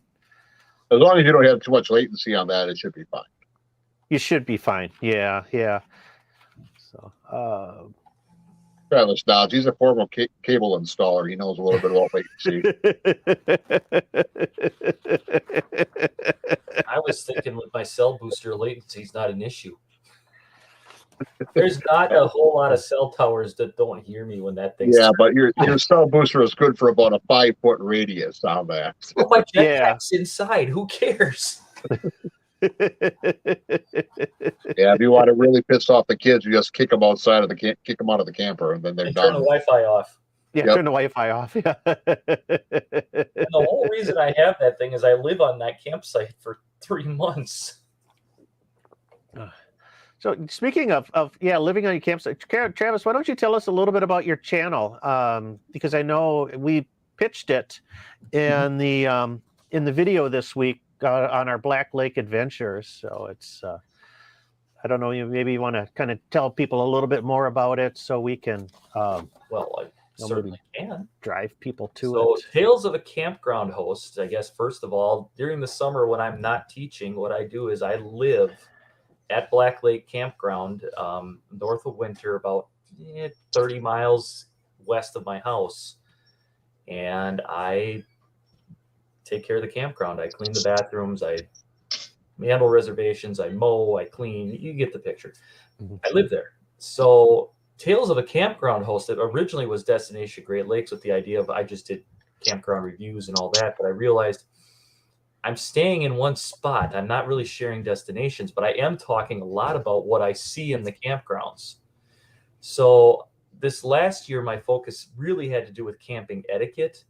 As long as you don't have too much latency on that, it should be fine. You should be fine. Yeah. So, Travis Dodge, he's a former cable installer. He knows a little bit about latency. I was thinking with my cell booster, latency is not an issue. There's not a whole lot of cell towers that don't hear me when that thing's... Yeah, but your cell booster is good for about a 5-foot radius on that. Well, my jetpack's inside. Who cares? If you want to really piss off the kids, you just kick them out of the camper, and then they're done. Turn the Wi-Fi off. Turn the Wi-Fi off. Yeah. And the whole reason I have that thing is I live on that campsite for 3 months. So speaking of living on your campsite, Travis, why don't you tell us a little bit about your channel? Because I know we pitched it in the video this week on our Black Lake adventures. So it's I don't know, maybe you want to kind of tell people a little bit more about it so we can I certainly can drive people to it. So Tales of a Campground host, I guess, first of all, during the summer when I'm not teaching, what I do is I live at Black Lake Campground, north of Winter, about 30 miles west of my house. And I take care of the campground. I clean the bathrooms. I handle reservations. I mow. I clean. You get the picture. Mm-hmm. I live there. So Tales of a Campground host, it originally was Destination Great Lakes with the idea of I just did campground reviews and all that. But I realized I'm staying in one spot. I'm not really sharing destinations, but I am talking a lot about what I see in the campgrounds. So this last year, my focus really had to do with camping etiquette.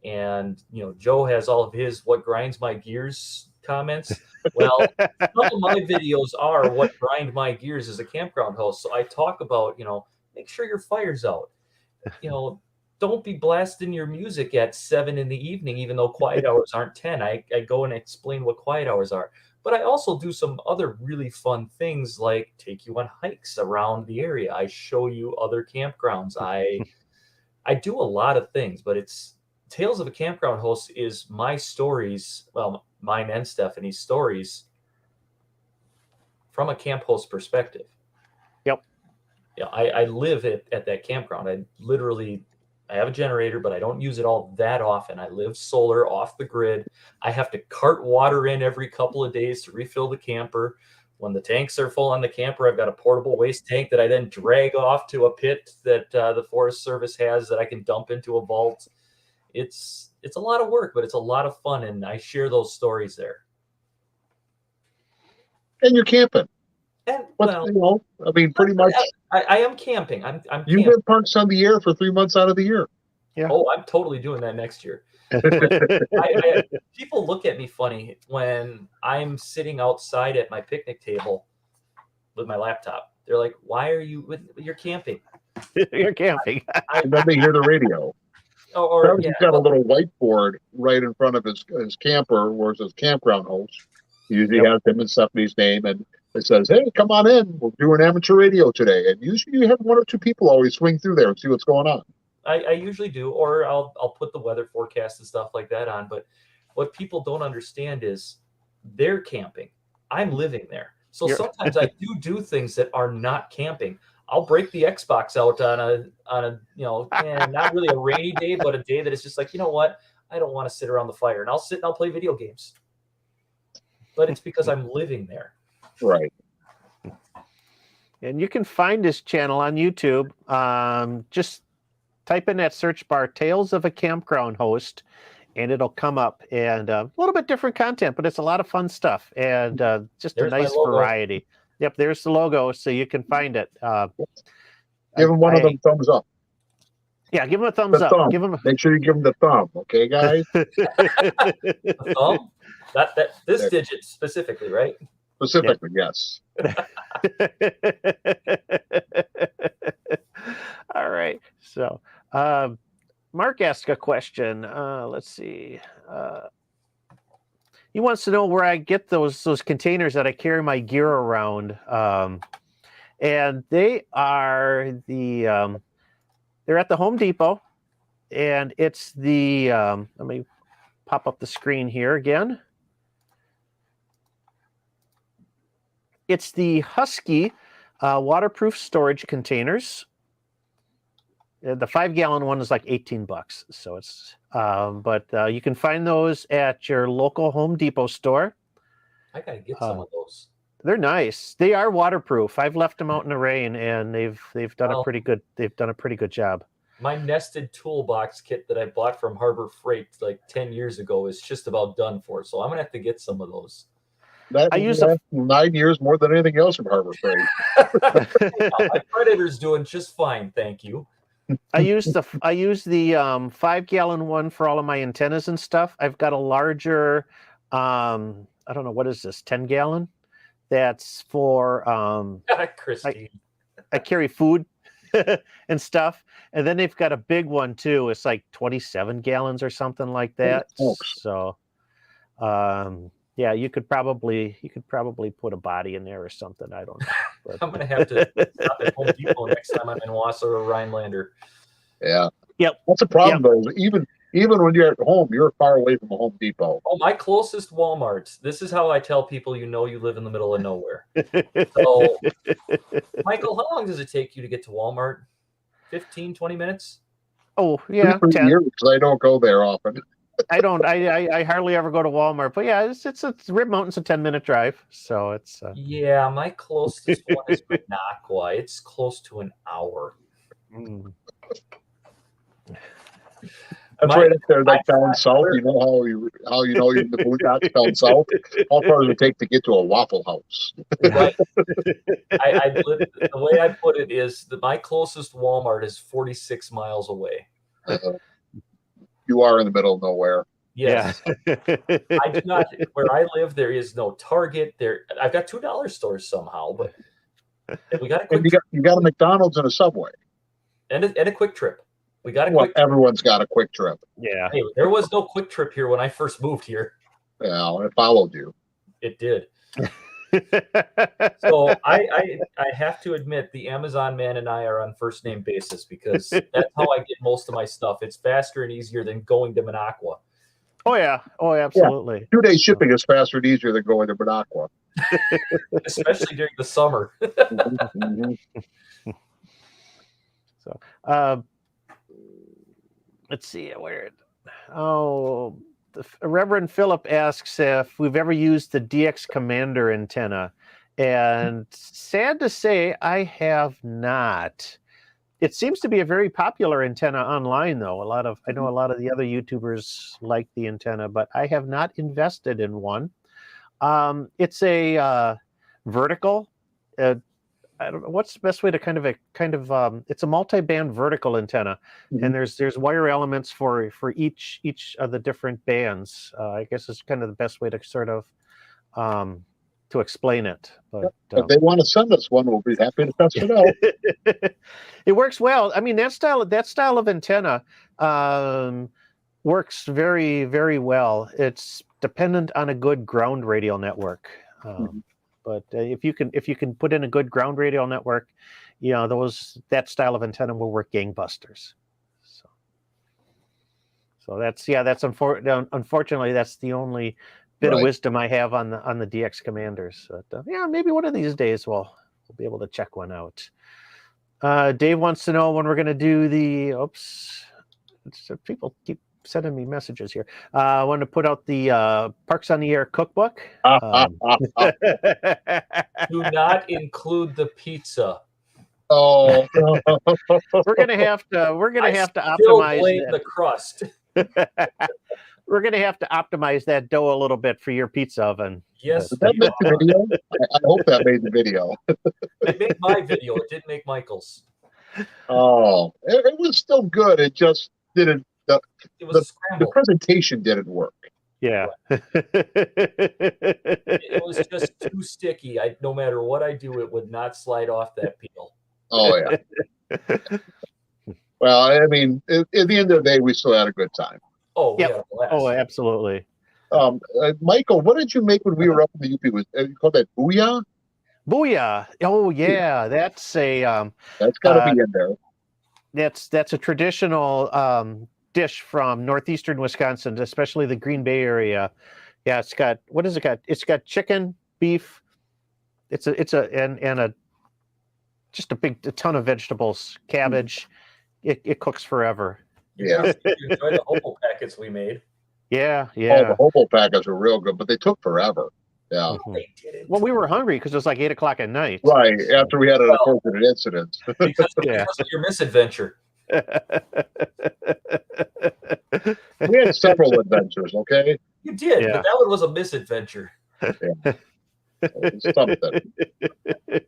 And, Joe has all of his what grinds my gears comments. Well, some of my videos are what grind my gears as a campground host. So I talk about, make sure your fire's out. Don't be blasting your music at 7 p.m, even though quiet hours aren't 10. I go and explain what quiet hours are. But I also do some other really fun things like take you on hikes around the area. I show you other campgrounds. I do a lot of things, but it's Tales of a Campground host is my stories, well, mine and Stephanie's stories from a camp host perspective. Yep. Yeah, I live at that campground. I literally I have a generator, but I don't use it all that often. I live solar off the grid. I have to cart water in every couple of days to refill the camper. When the tanks are full on the camper, I've got a portable waste tank that I then drag off to a pit that the Forest Service has that I can dump into a vault. It's a lot of work, but it's a lot of fun, and I share those stories there. And you're camping. And Well, I mean, pretty much. I am camping. I'm You camping. get parks on the air for 3 months out of the year. Yeah. Oh, I'm totally doing that next year. People look at me funny when I'm sitting outside at my picnic table with my laptop. They're like, "Why are you? You're camping." You're camping. And then they hear the radio. Travis has got a little whiteboard right in front of his camper, where it says Campground host. He usually has him and Stephanie's name, and it says, "Hey, come on in. We'll do an amateur radio today." And usually you have 1 or 2 people always swing through there and see what's going on. I usually do, or I'll put the weather forecast and stuff like that on. But what people don't understand is they're camping. I'm living there. So sometimes I do things that are not camping. I'll break the Xbox out on a not really a rainy day, but a day that is just like, you know what? I don't want to sit around the fire, and I'll sit and I'll play video games. But it's because I'm living there. Right. And you can find this channel on YouTube. Just type in that search bar, Tales of a Campground Host, and it'll come up. And a little bit different content, but it's a lot of fun stuff. And just There's a nice variety. Yep, there's the logo, so you can find it. Give him one of them thumbs up. Yeah, give him a thumbs up. Thumb. Give him. Make sure you give him the thumb, okay, guys? The thumb? This digit specifically, right? Specifically, yes. All right. So, Mark asked a question. Let's see. He wants to know where I get those containers that I carry my gear around, and they are they're at the Home Depot, and it's the let me pop up the screen here again. It's the Husky waterproof storage containers. The 5-gallon one is like $18, so it's but you can find those at your local Home Depot store. I gotta get some of those. They're nice. They are waterproof. I've left them out in the rain, and they've done a pretty good job. My nested toolbox kit that I bought from Harbor Freight like 10 years ago is just about done for, so I'm gonna have to get some of those. I use 9 years more than anything else from Harbor Freight. My Predator's doing just fine, thank you. I use the 5-gallon one for all of my antennas and stuff. I've got a larger, I don't know, what is this, 10-gallon? That's for Christine. I carry food and stuff, and then they've got a big one too. It's like 27 gallons or something like that. So, yeah, you could probably put a body in there or something. I don't know. But I'm gonna have to stop at Home Depot next time I'm in Wausau or Rhinelander. Yeah. Yep. That's a problem though. Even when you're at home, you're far away from a Home Depot. Oh, my closest Walmart. This is how I tell people you live in the middle of nowhere. So, Michael, how long does it take you to get to Walmart? 15, 20 minutes? Oh, yeah. 10 years, because I don't go there often. I don't. I hardly ever go to Walmart, but yeah, it's Rib Mountain's a 10-minute drive, so it's. Yeah, my closest one is Minocqua. It's close to an hour. That's right up there, like down south. You know how you know you're in the boondocks down south. How far does it take to get to a Waffle House? Right. The way I put it is that my closest Walmart is 46 miles away. You are in the middle of nowhere. Yes. Yeah. I do not. Where I live, there is no Target. I've got $2 stores somehow, but we got a quick. You got a McDonald's and a Subway, and a Quick Trip. We got a quick. Everyone's got a Quick Trip. Yeah. Hey, there was no Quick Trip here when I first moved here. Yeah, it followed you. It did. So I have to admit, the Amazon man and I are on first name basis, because that's how I get most of my stuff. It's faster and easier than going to Minocqua. Oh yeah. Oh, absolutely. Yeah. 2-day shipping is faster and easier than going to Minocqua. Especially during the summer. So let's see where. Oh, Reverend Philip asks if we've ever used the DX Commander antenna, and sad to say, I have not. It seems to be a very popular antenna online, though. I know a lot of the other YouTubers like the antenna, but I have not invested in one. It's a vertical. I don't know what's the best way to it's a multi-band vertical antenna, and there's wire elements for each of the different bands. I guess it's kind of the best way to sort of to explain it. But if they want to send us one, we'll be happy to test it out. It works well. I mean, that style of antenna works very, very well. It's dependent on a good ground radial network. But if you can put in a good ground radial network, that style of antenna will work gangbusters. So that's unfortunately that's the only bit of wisdom I have on the DX Commanders. But, maybe one of these days we'll be able to check one out. Dave wants to know when we're going to do the. People keep sending me messages here. I want to put out the Parks on the Air cookbook. Do not include the pizza. Oh, we're gonna have to optimize the crust. We're gonna have to optimize that dough a little bit for your pizza oven. Yes, did that make the video? I hope that made the video. It made my video. It didn't make Michael's. Oh, it was still good. It just didn't. The presentation didn't work. Yeah. It was just too sticky. No matter what I do, it would not slide off that peel. Oh, yeah. Well, I mean, at the end of the day, we still had a good time. Oh, yeah. Yeah. Oh, absolutely. Michael, what did you make when we were up in the UP? You called that booyah? Booyah. Oh, yeah. That's a... that's got to be in there. That's a traditional... dish from northeastern Wisconsin, especially the Green Bay area. Yeah, it's got It's got chicken, beef. It's a ton of vegetables, cabbage. It cooks forever. Yeah. You enjoy the hobo packets we made. Yeah. Oh, the hobo packets were real good, but they took forever. Yeah. They didn't. Well, we were hungry because it was like 8:00 at night. Right after we had an unfortunate incident. Because of your misadventure. We had several adventures, okay? You did, but that one was a misadventure. Yeah. Something. I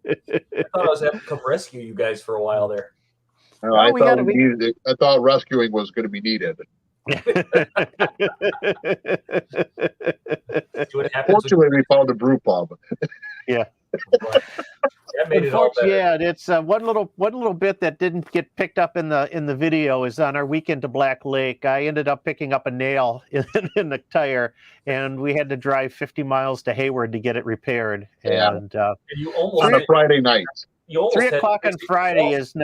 thought I was having to come rescue you guys for a while there. I thought rescuing was going to be needed. Fortunately, we found a brew pub. Yeah. That made it all better. Yeah, it's one little bit that didn't get picked up in the video is on our weekend to Black Lake. I ended up picking up a nail in the tire, and we had to drive 50 miles to Hayward to get it repaired. Yeah. And you almost on a Friday night. 3:00 on Friday is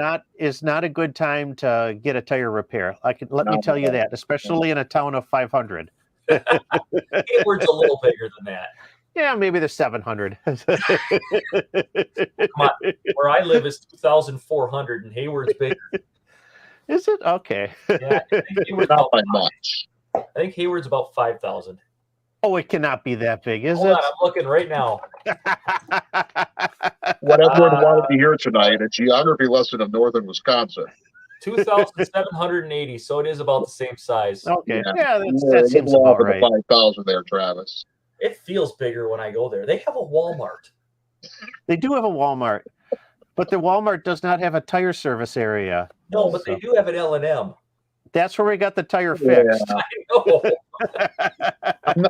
not a good time to get a tire repair. Let me tell you that, especially in a town of 500. Hayward's a little bigger than that. Yeah, maybe there's 700. Come on, where I live is 2,400, and Hayward's bigger. Is it? Okay. Yeah, I think Hayward's not by much. I think Hayward's about 5,000. Oh, it cannot be that big, is Hold it? on, I'm looking right now. What everyone wanted to hear tonight, a geography lesson of northern Wisconsin. 2,780, so it is about the same size. Okay, yeah, that seems about right. 5,000 there, Travis. It feels bigger when I go there. They have a Walmart. They do have a Walmart, but the Walmart does not have a tire service area. No, but they do have an L&M. That's where we got the tire fixed. I know.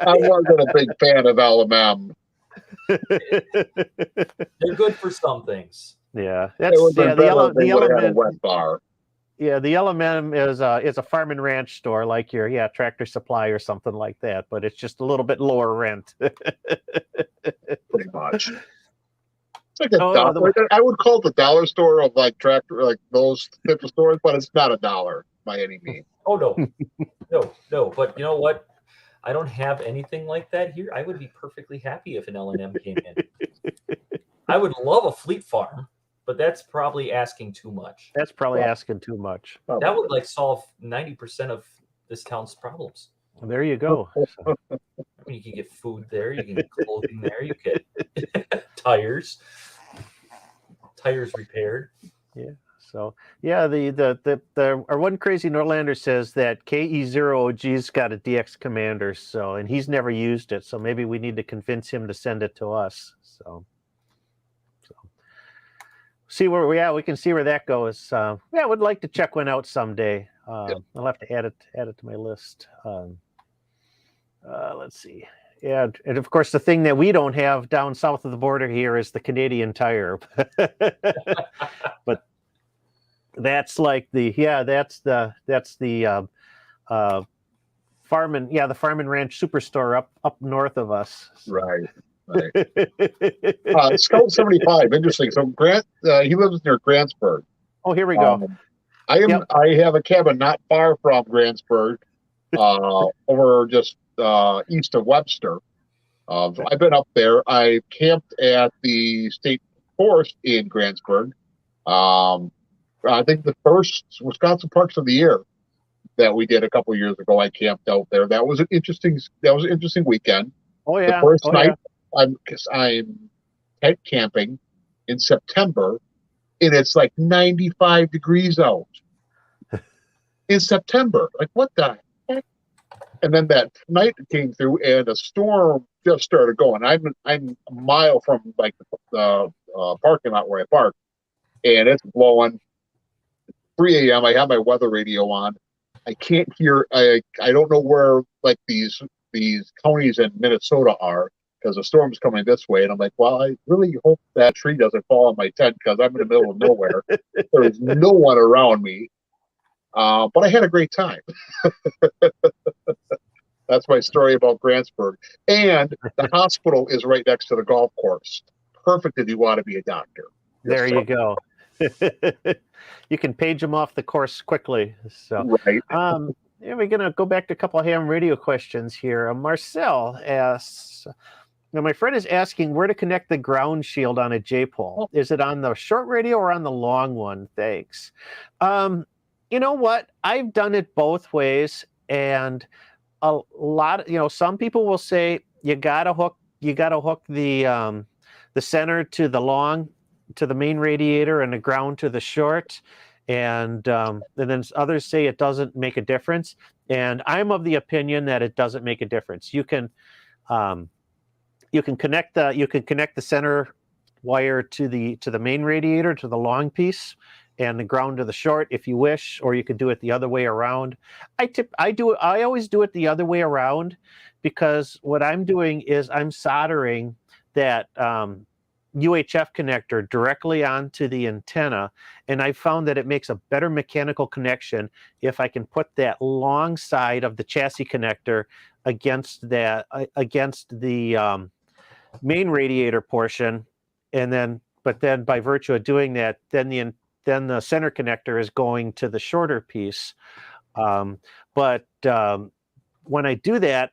I wasn't a big fan of L&M. They're good for some things. Yeah, the L&M wet bar. Yeah, the L&M is a farm and ranch store like your Tractor Supply or something like that, but it's just a little bit lower rent. Pretty much. It's like a dollar. I would call it the dollar store of like tractor, like those type of stores, but it's not a dollar by any means. Oh no, no. But you know what? I don't have anything like that here. I would be perfectly happy if an L&M came in. I would love a Fleet Farm. but that's probably asking too much. That's probably asking too much. That would like solve 90% of this town's problems. There you go. So, I mean, you can get food there, you can get clothing there, you get tires repaired. yeah. So yeah, the our one crazy Norlander says that KE0OG's got a DX Commander, so and he's never used it, so maybe we need to convince him to send it to us. So see where we at. We can see where that goes. Yeah, I would like to check one out someday. I'll have to add it to my list. Let's see. Yeah, and of course the thing that we don't have down south of the border here is the Canadian Tire. But that's like that's the farm and ranch superstore up north of us. Right. Scout 75, interesting. So Grant, he lives near Grantsburg. Oh, here we go. I have a cabin not far from Grantsburg, over just east of Webster. So I've been up there. I camped at the state forest in Grantsburg. I think the first Wisconsin Parks of the Year that we did a couple years ago, I camped out there. That was an interesting weekend. Oh yeah. The first night, I'm tent camping in September, and it's like 95 degrees out in September. Like, what the heck? And then that night came through, and a storm just started going. I'm a mile from like the parking lot where I park, and it's blowing. 3 a.m. I have my weather radio on. I can't hear. I don't know where like these counties in Minnesota are, because the storm's coming this way. And I'm like, well, I really hope that tree doesn't fall on my tent, because I'm in the middle of nowhere. There's no one around me. But I had a great time. That's my story about Grantsburg. And the hospital is right next to the golf course. Perfect if you want to be a doctor. There you go. You can page them off the course quickly. So, right. Yeah, we're gonna go back to a couple of ham radio questions here. Marcel asks, now my friend is asking where to connect the ground shield on a J-pole. Is it on the short radio or on the long one? Thanks. You know what? I've done it both ways, and a lot. Some people will say you gotta hook the center to the long, to the main radiator, and the ground to the short, and then others say it doesn't make a difference. And I'm of the opinion that it doesn't make a difference. You can connect the center wire to the main radiator, to the long piece, and the ground to the short if you wish, or you could do it the other way around. I always do it the other way around, because what I'm doing is I'm soldering that UHF connector directly onto the antenna, and I found that it makes a better mechanical connection if I can put that long side of the chassis connector against the main radiator portion, but then by virtue of doing that, then the center connector is going to the shorter piece. But when I do that,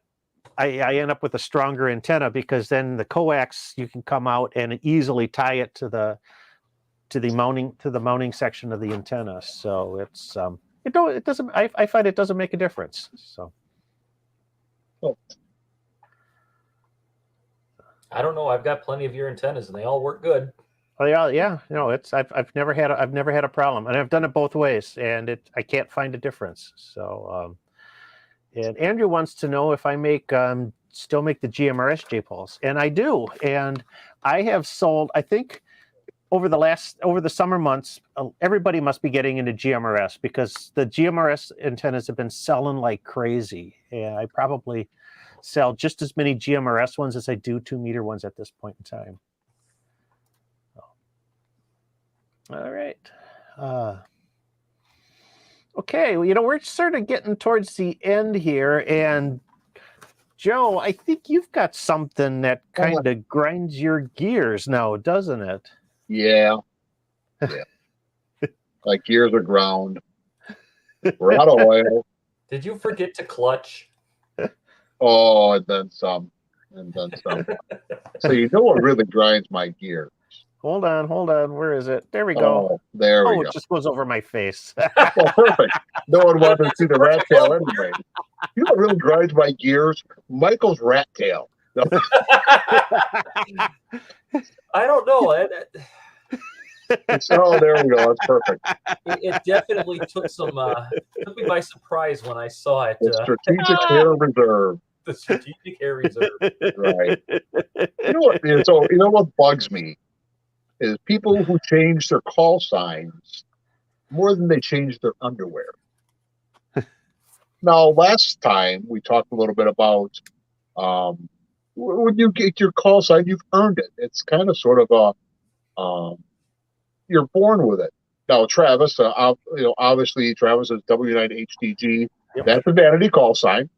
I end up with a stronger antenna, because then the coax, you can come out and easily tie it to the mounting section of the antenna. So it doesn't. I find it doesn't make a difference. So. I don't know. I've got plenty of your antennas, and they all work good. Oh yeah. No, I've never had a problem, and I've done it both ways, and I can't find a difference. So. And Andrew wants to know if I still make the GMRS J-poles, and I do. And I have sold, I think, over the summer months, everybody must be getting into GMRS, because the GMRS antennas have been selling like crazy. And I probably sell just as many GMRS ones as I do 2-meter ones at this point in time. All right. Okay, we're sort of getting towards the end here, and Joe, I think you've got something that kind of grinds your gears now, doesn't it? Yeah. Like gears are ground. We're out of oil. Did you forget to clutch? Oh, and then some. So what really grinds my gears Hold on. Where is it? There we go. Oh, there we Oh, go. it just goes over my face. Well, perfect. No one wanted to That's see a the rat perfect tail look. anyway. You know what really grinds my gears? Michael's rat tail. I don't know. Oh, there we go. That's perfect. It definitely took me by surprise when I saw it. The strategic hair reserve. The strategic hair reserve. Right. You know what? So you know what bugs me is people who change their call signs more than they change their underwear. Now, last time we talked a little bit about when you get your call sign, you've earned it. It's kind of sort of you're born with it. Now, Travis, obviously Travis is W9HDG. Yep. That's a vanity call sign,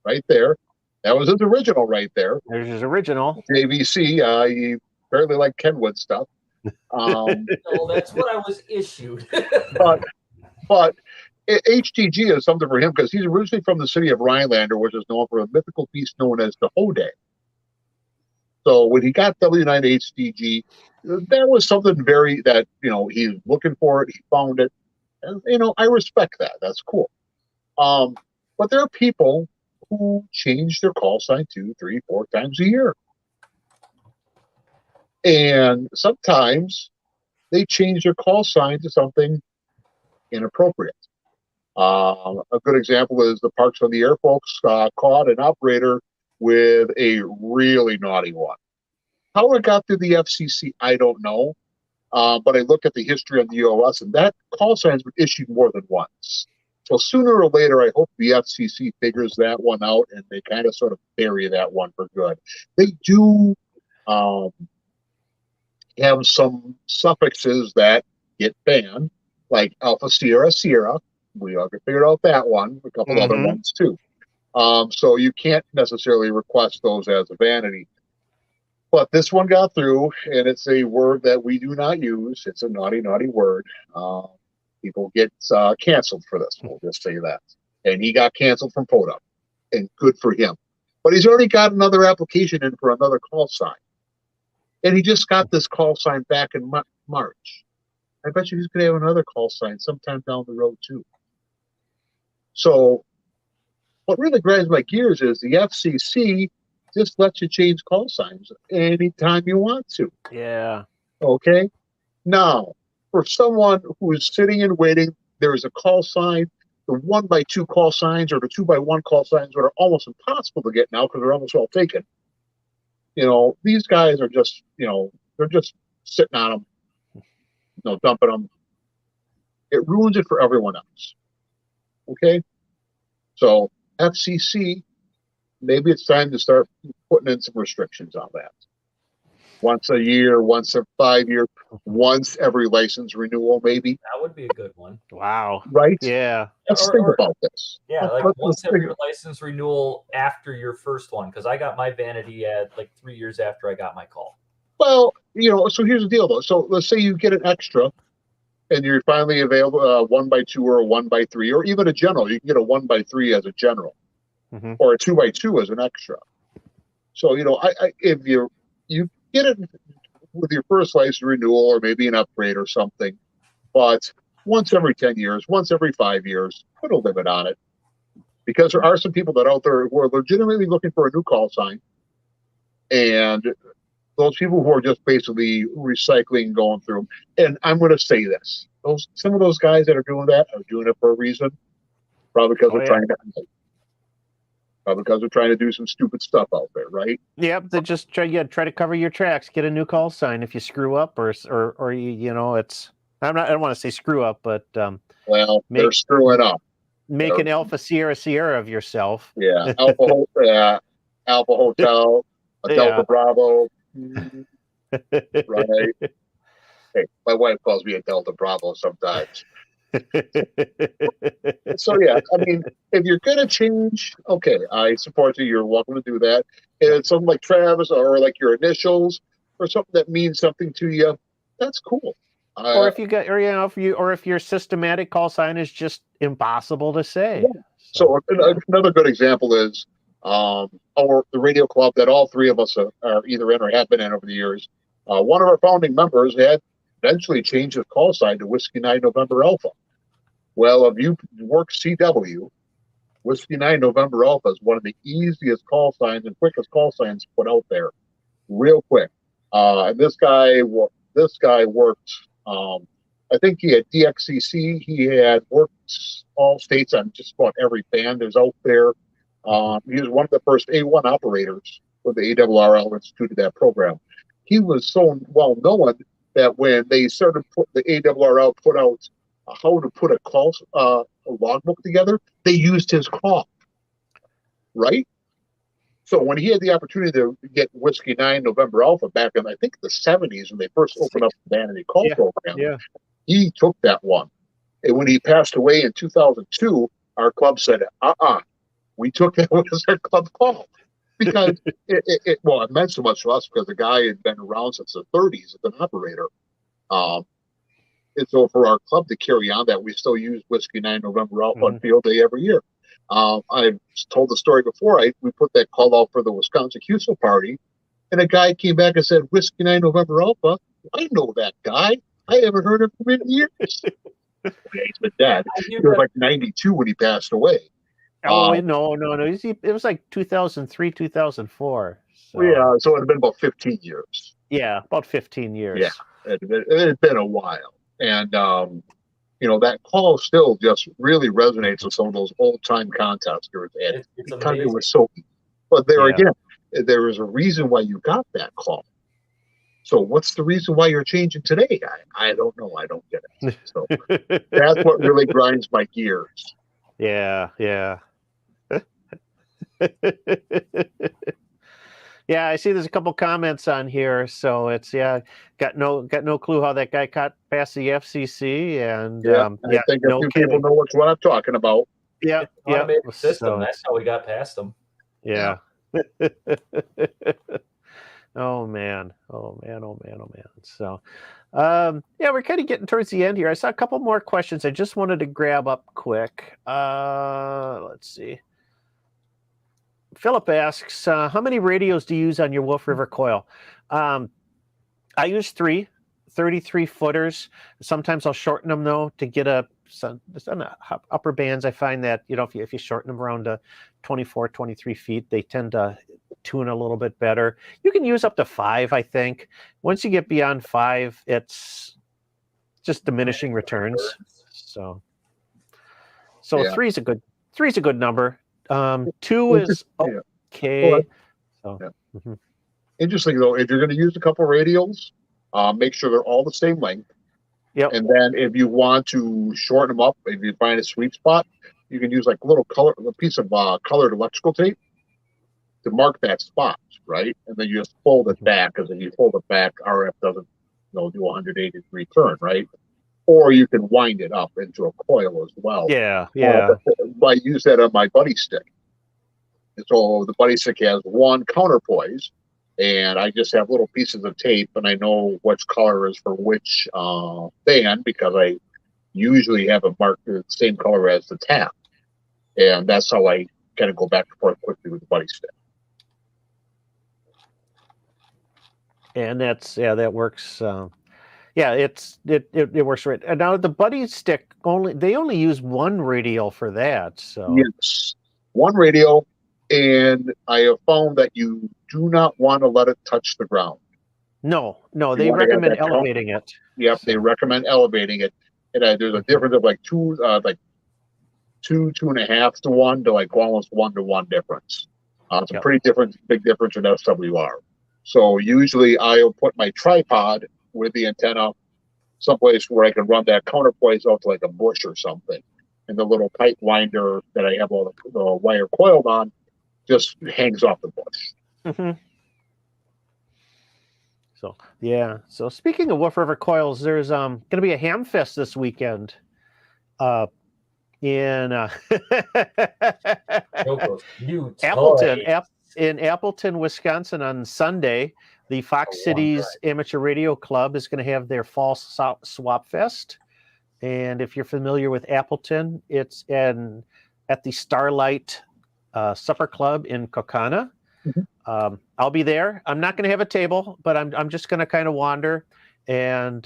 right there. That was his original, right there. There's his original. JVC, he apparently like Kenwood stuff. No, that's what I was issued. but HTG is something for him because he's originally from the city of Rhinelander, which is known for a mythical beast known as the Hode. So when he got W9HDG, that was something that he's looking for it. He found it, and I respect that. That's cool. But there are people who change their call sign 2, 3, 4 times a year, and sometimes they change their call sign to something inappropriate. A good example is the Parks on the Air folks caught an operator with a really naughty one. How it got through the FCC, I don't know. But I look at the history of the UOS, and that call sign's been issued more than once. So sooner or later, I hope the FCC figures that one out and they kind of sort of bury that one for good. They do have some suffixes that get banned, like Alpha Sierra Sierra. We all figured out that one, a couple other ones too. So you can't necessarily request those as a vanity. But this one got through, and it's a word that we do not use. It's a naughty, naughty word. People get canceled for this. We'll just say that. And he got canceled from POTA, and good for him. But he's already got another application in for another call sign. And he just got this call sign back in March. I bet you he's going to have another call sign sometime down the road, too. So what really grinds my gears is the FCC just lets you change call signs anytime you want to. Yeah. Okay? Now, for someone who is sitting and waiting, there is a call sign. The 1x2 call signs or the 2x1 call signs that are almost impossible to get now because they're almost all taken. These guys are just, they're just sitting on them, dumping them. It ruins it for everyone else. Okay? So, FCC, maybe it's time to start putting in some restrictions on that. Once a year, once every 5 years, once every license renewal, maybe. That would be a good one. Wow. Right? Yeah. Let's think about this. Yeah, once every license renewal after your first one, because I got my vanity at 3 years after I got my call. Well, so here's the deal, though. So let's say you get an extra, and you're finally available 1x2 or a 1x3, or even a general. You can get a 1x3 as a general, or a 2x2 as an extra. So if you get it with your first license renewal, or maybe an upgrade or something, but once every 10 years, once every 5 years, put a limit on it, because there are some people that out there who are legitimately looking for a new call sign, and those people who are just basically recycling, going through. And I'm going to say this: some of those guys that are doing that are doing it for a reason, probably because they're trying to do some stupid stuff out there, right? Yep, they just try to cover your tracks, get a new call sign if you screw up, or it's I don't want to say screw up, but they're screwing up. Make an Alpha Sierra Sierra of yourself. Yeah, Alpha Hotel, a Delta Bravo. Right. Hey, my wife calls me a Delta Bravo sometimes. So yeah, I mean, if you're gonna change, okay, I support you. You're welcome to do that. And it's something like Travis or like your initials or something that means something to you. That's cool. Or if your systematic call sign is just impossible to say. Yeah. So another good example is or the radio club that all three of us are either in or have been in over the years. One of our founding members had eventually changed his call sign to Whiskey 9 November Alpha. Well, if you work CW, Whiskey 9 November Alpha is one of the easiest call signs and quickest call signs put out there, real quick. And this guy worked. I think he had DXCC. He had worked all states on just about every band that's out there. He was one of the first A1 operators when the ARRL instituted that program. He was so well known that when they started the ARRL put out how to put a logbook together, they used his call, right? So when he had the opportunity to get Whiskey 9 November Alpha back in, I think, the 70s when they first opened up the vanity call program, he took that one. And when he passed away in 2002, our club said, we took that as our club call. Because it meant so much to us because the guy had been around since the 30s as an operator. And so for our club to carry on that, we still use Whiskey 9 November Alpha on field day every year. I've told the story before. We put that call out for the Wisconsin Cusel party, and a guy came back and said, Whiskey 9 November Alpha, I know that guy. I haven't heard him for many years. He's been dead. He was like 92 when he passed away. No. It was like 2003, 2004. So. Yeah, so it had been about 15 years. Yeah, about 15 years. Yeah, it had been a while. And, that call still just really resonates with some of those old-time contesters. And because it was so... But again, there is a reason why you got that call. So what's the reason why you're changing today? I don't know. I don't get it. So that's what really grinds my gears. Yeah. Yeah, I see there's a couple comments on here. So it's got no clue how that guy got past the FCC, and I think a few people know what I'm talking about. Yeah, automated system. That's how we got past them. Yeah. Oh man. So, we're kind of getting towards the end here. I saw a couple more questions I just wanted to grab up quick. Let's see. Philip asks, how many radios do you use on your Wolf River coil? I use 33 footers. Sometimes I'll shorten them though to get on the upper bands. I find that, if you shorten them around to 24, 23 feet, they tend to tune a little bit better. You can use up to 5, I think. Once you get beyond 5, it's just diminishing returns. So 3's a good number. 2 is okay. Interesting though, if you're going to use a couple radials, make sure they're all the same length. Yep. And then if you want to shorten them up, if you find a sweet spot, you can use like a piece of colored electrical tape to mark that spot, right? And then you just fold it back, because if you fold it back, RF doesn't do a 180-degree turn, right? Or you can wind it up into a coil as well. Yeah. But I use that on my buddy stick. And so the buddy stick has one counterpoise, and I just have little pieces of tape, and I know which color is for which band, because I usually have it marked the same color as the tap. And that's how I kind of go back and forth quickly with the buddy stick. And that works. It works right. And now the buddy stick they only use one radial for that. So yes, one radial, and I have found that you do not want to let it touch the ground. No, they recommend elevating it. Yep, they recommend elevating it. And there's a difference of like 2.5 to 1 to like almost 1-to-1 difference. It's a pretty big difference in SWR. So usually I'll put my tripod with the antenna someplace where I can run that counterpoise out to like a bush or something. And the little pipe winder that I have all the wire coiled on just hangs off the bush. Mm-hmm. So speaking of Wolf River coils, there's going to be a ham fest this weekend in Appleton, Wisconsin on Sunday. The Fox Cities Amateur Radio Club is going to have their fall swap fest. And if you're familiar with Appleton, it's at the Starlight Supper Club in Kokana. Mm-hmm. I'll be there. I'm not going to have a table, but I'm just going to kind of wander and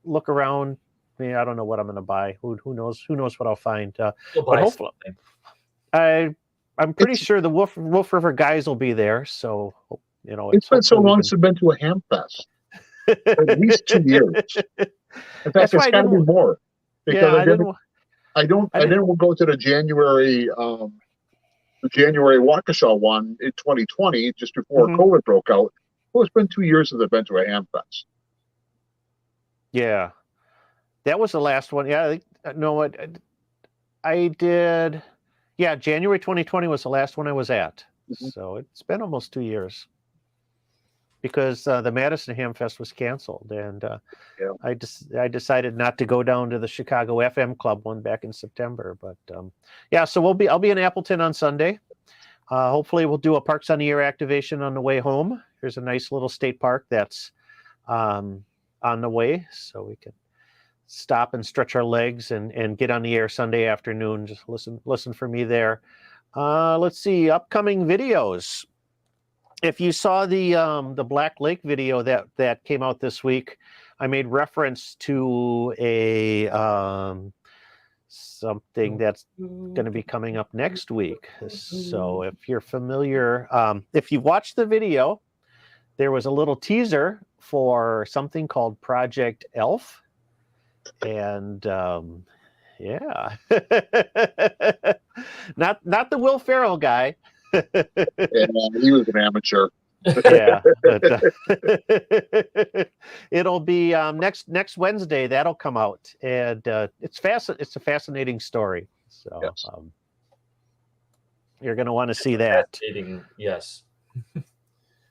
look around. I mean, I don't know what I'm going to buy. Who knows? Who knows what I'll find? You'll But buy hopefully, I'm pretty sure the Wolf River guys will be there. So It's been so hopefully long since I've been to a ham fest. At least 2 years. In fact, That's why it's I got to be didn't. more because Yeah, I didn't go to the January Waukesha one in 2020, just before Mhm. COVID broke out. Well, it's been 2 years since I've been to a ham fest. Yeah, that was the last one. Yeah, no, what I did. Yeah, January 2020 was the last one I was at. Mhm. So it's been almost 2 years because the Madison Ham Fest was canceled, and Yeah. I decided not to go down to the Chicago FM Club one back in September. But yeah, so I'll be in Appleton on Sunday. Hopefully, we'll do a Parks on the Air activation on the way home. There's a nice little state park that's on the way, so we can stop and stretch our legs and get on the air Sunday afternoon. Just listen for me there. Let's see, upcoming videos. If you saw the Black Lake video that came out this week, I made reference to a something that's going to be coming up next week. So if you're familiar, if you watched the video, there was a little teaser for something called Project Elf. And yeah, not the Will Ferrell guy. And he was an amateur. Yeah, but, it'll be next Wednesday. That'll come out, and it's a fascinating story. So Yes. you're going to want to see that. Fascinating, yes.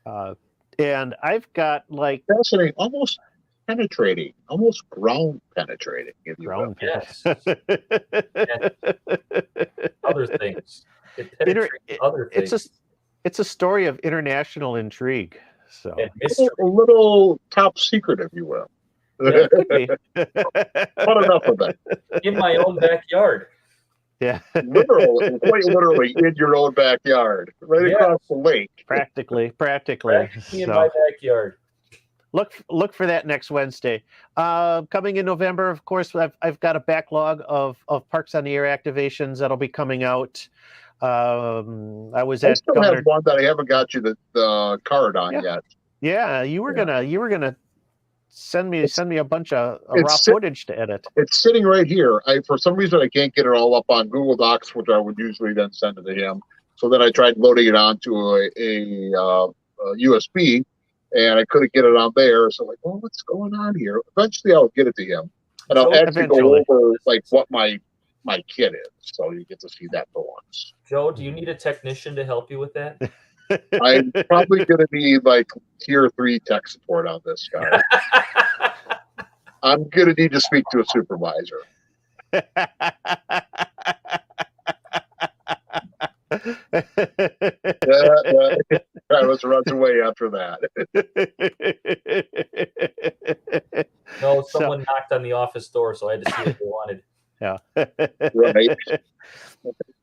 And I've got like Fascinating, almost penetrating, almost ground penetrating, if you will. ground. Yes. Other things. It penetrates other things. It's a story of international intrigue. So And mystery. A little top secret, if you will. yeah, it could be. But enough of that. In my own backyard. Yeah, Literally, quite literally in your own backyard, right across the lake. practically. Practically in So my backyard. look for that next Wednesday. Coming in November, of course, I've got a backlog of Parks on the Air activations that'll be coming out. I still have one that I haven't got you the card on yet. Yeah, you were gonna send me a bunch of raw footage to edit. It's sitting right here. For some reason I can't get it all up on Google Docs, which I would usually then send it to him. So then I tried loading it onto a USB, and I couldn't get it on there. So I'm like, well, what's going on here? Eventually, I'll get it to him, and I'll actually go over like what my kit is, so you get to see that for once. Joe, do you need a technician to help you with that? I'm probably going to need like tier 3 tech support on this guy. I'm going to need to speak to a supervisor. Travis runs away after that. No, someone knocked on the office door, so I had to see what they wanted. Yeah. Right.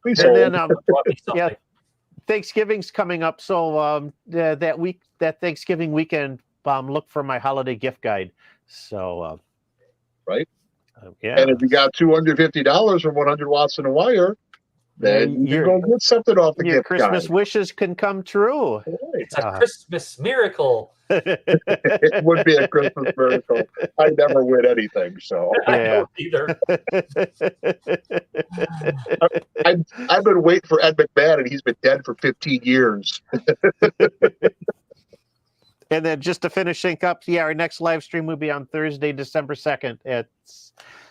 And then, yeah, Thanksgiving's coming up, so that Thanksgiving weekend, look for my holiday gift guide. So, right. Yeah. And if you got $250 for 100 watts in a wire, then you go get something off the gift guide. Your Christmas wishes can come true. Right. It's a Christmas miracle. It would be a Christmas miracle. I never win anything, so I don't either. I've been waiting for Ed McMahon, and he's been dead for 15 years. And then just to finish sync up, our next live stream will be on Thursday, December 2nd at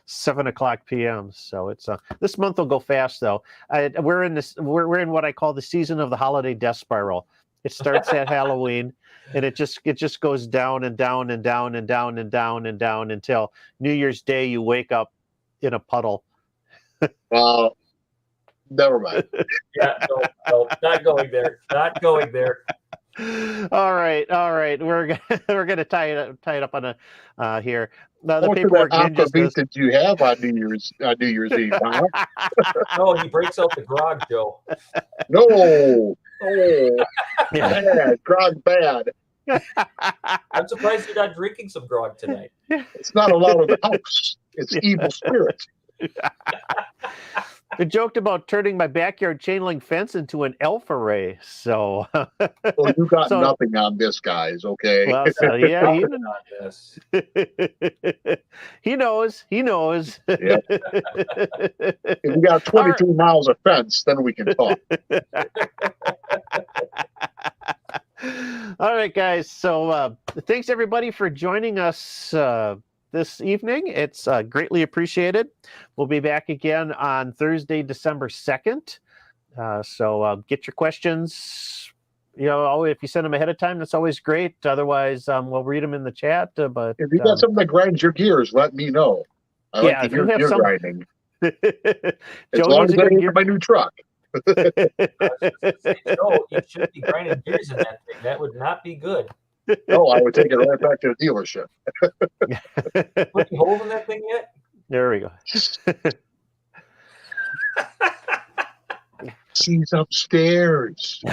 7:00 p.m. So it's this month will go fast though. We're in what I call the season of the holiday death spiral. It starts at Halloween, and it just goes down and down and down and down and down and down until New Year's Day. You wake up in a puddle. Never mind. Yeah, no, not going there. Not going there. All right. We're gonna tie it up on a here. The Most of that paperwork ninja aquavit says. that you have on New Year's Eve, huh? No, he breaks out the grog, Joe. No, oh, bad, grog bad. I'm surprised you're not drinking some grog tonight. It's not allowed in the house. It's evil spirits. I joked about turning my backyard chain link fence into an elf array. So, Well, you got So- nothing on this, guys. Okay. well, so, yeah, Comment on this. he knows. He knows. Yeah. If you got 22 miles of fence, then we can talk. All right, guys. So thanks everybody for joining us this evening. It's greatly appreciated. We'll be back again on Thursday, December 2nd. So get your questions. If you send them ahead of time, that's always great. Otherwise, we'll read them in the chat. But If you got something that grinds your gears, let me know. I Yeah, like if to you hear have gear some- grinding. As Joe long needs as a I good ain't gear. my new truck. I was just gonna say, Joe, you should be grinding gears in that thing. That would not be good. No, I would take it right back to the dealership. Putting holes in that thing yet? There we go. She's upstairs.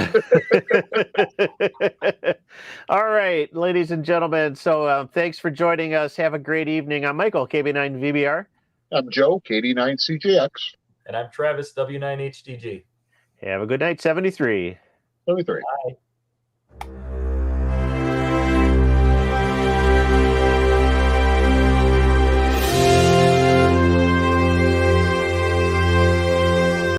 All right, ladies and gentlemen. So thanks for joining us. Have a great evening. I'm Michael, KB9VBR. I'm Joe, KD9CJX. And I'm Travis, W9HDG. Have a good night, 73. 73. Bye.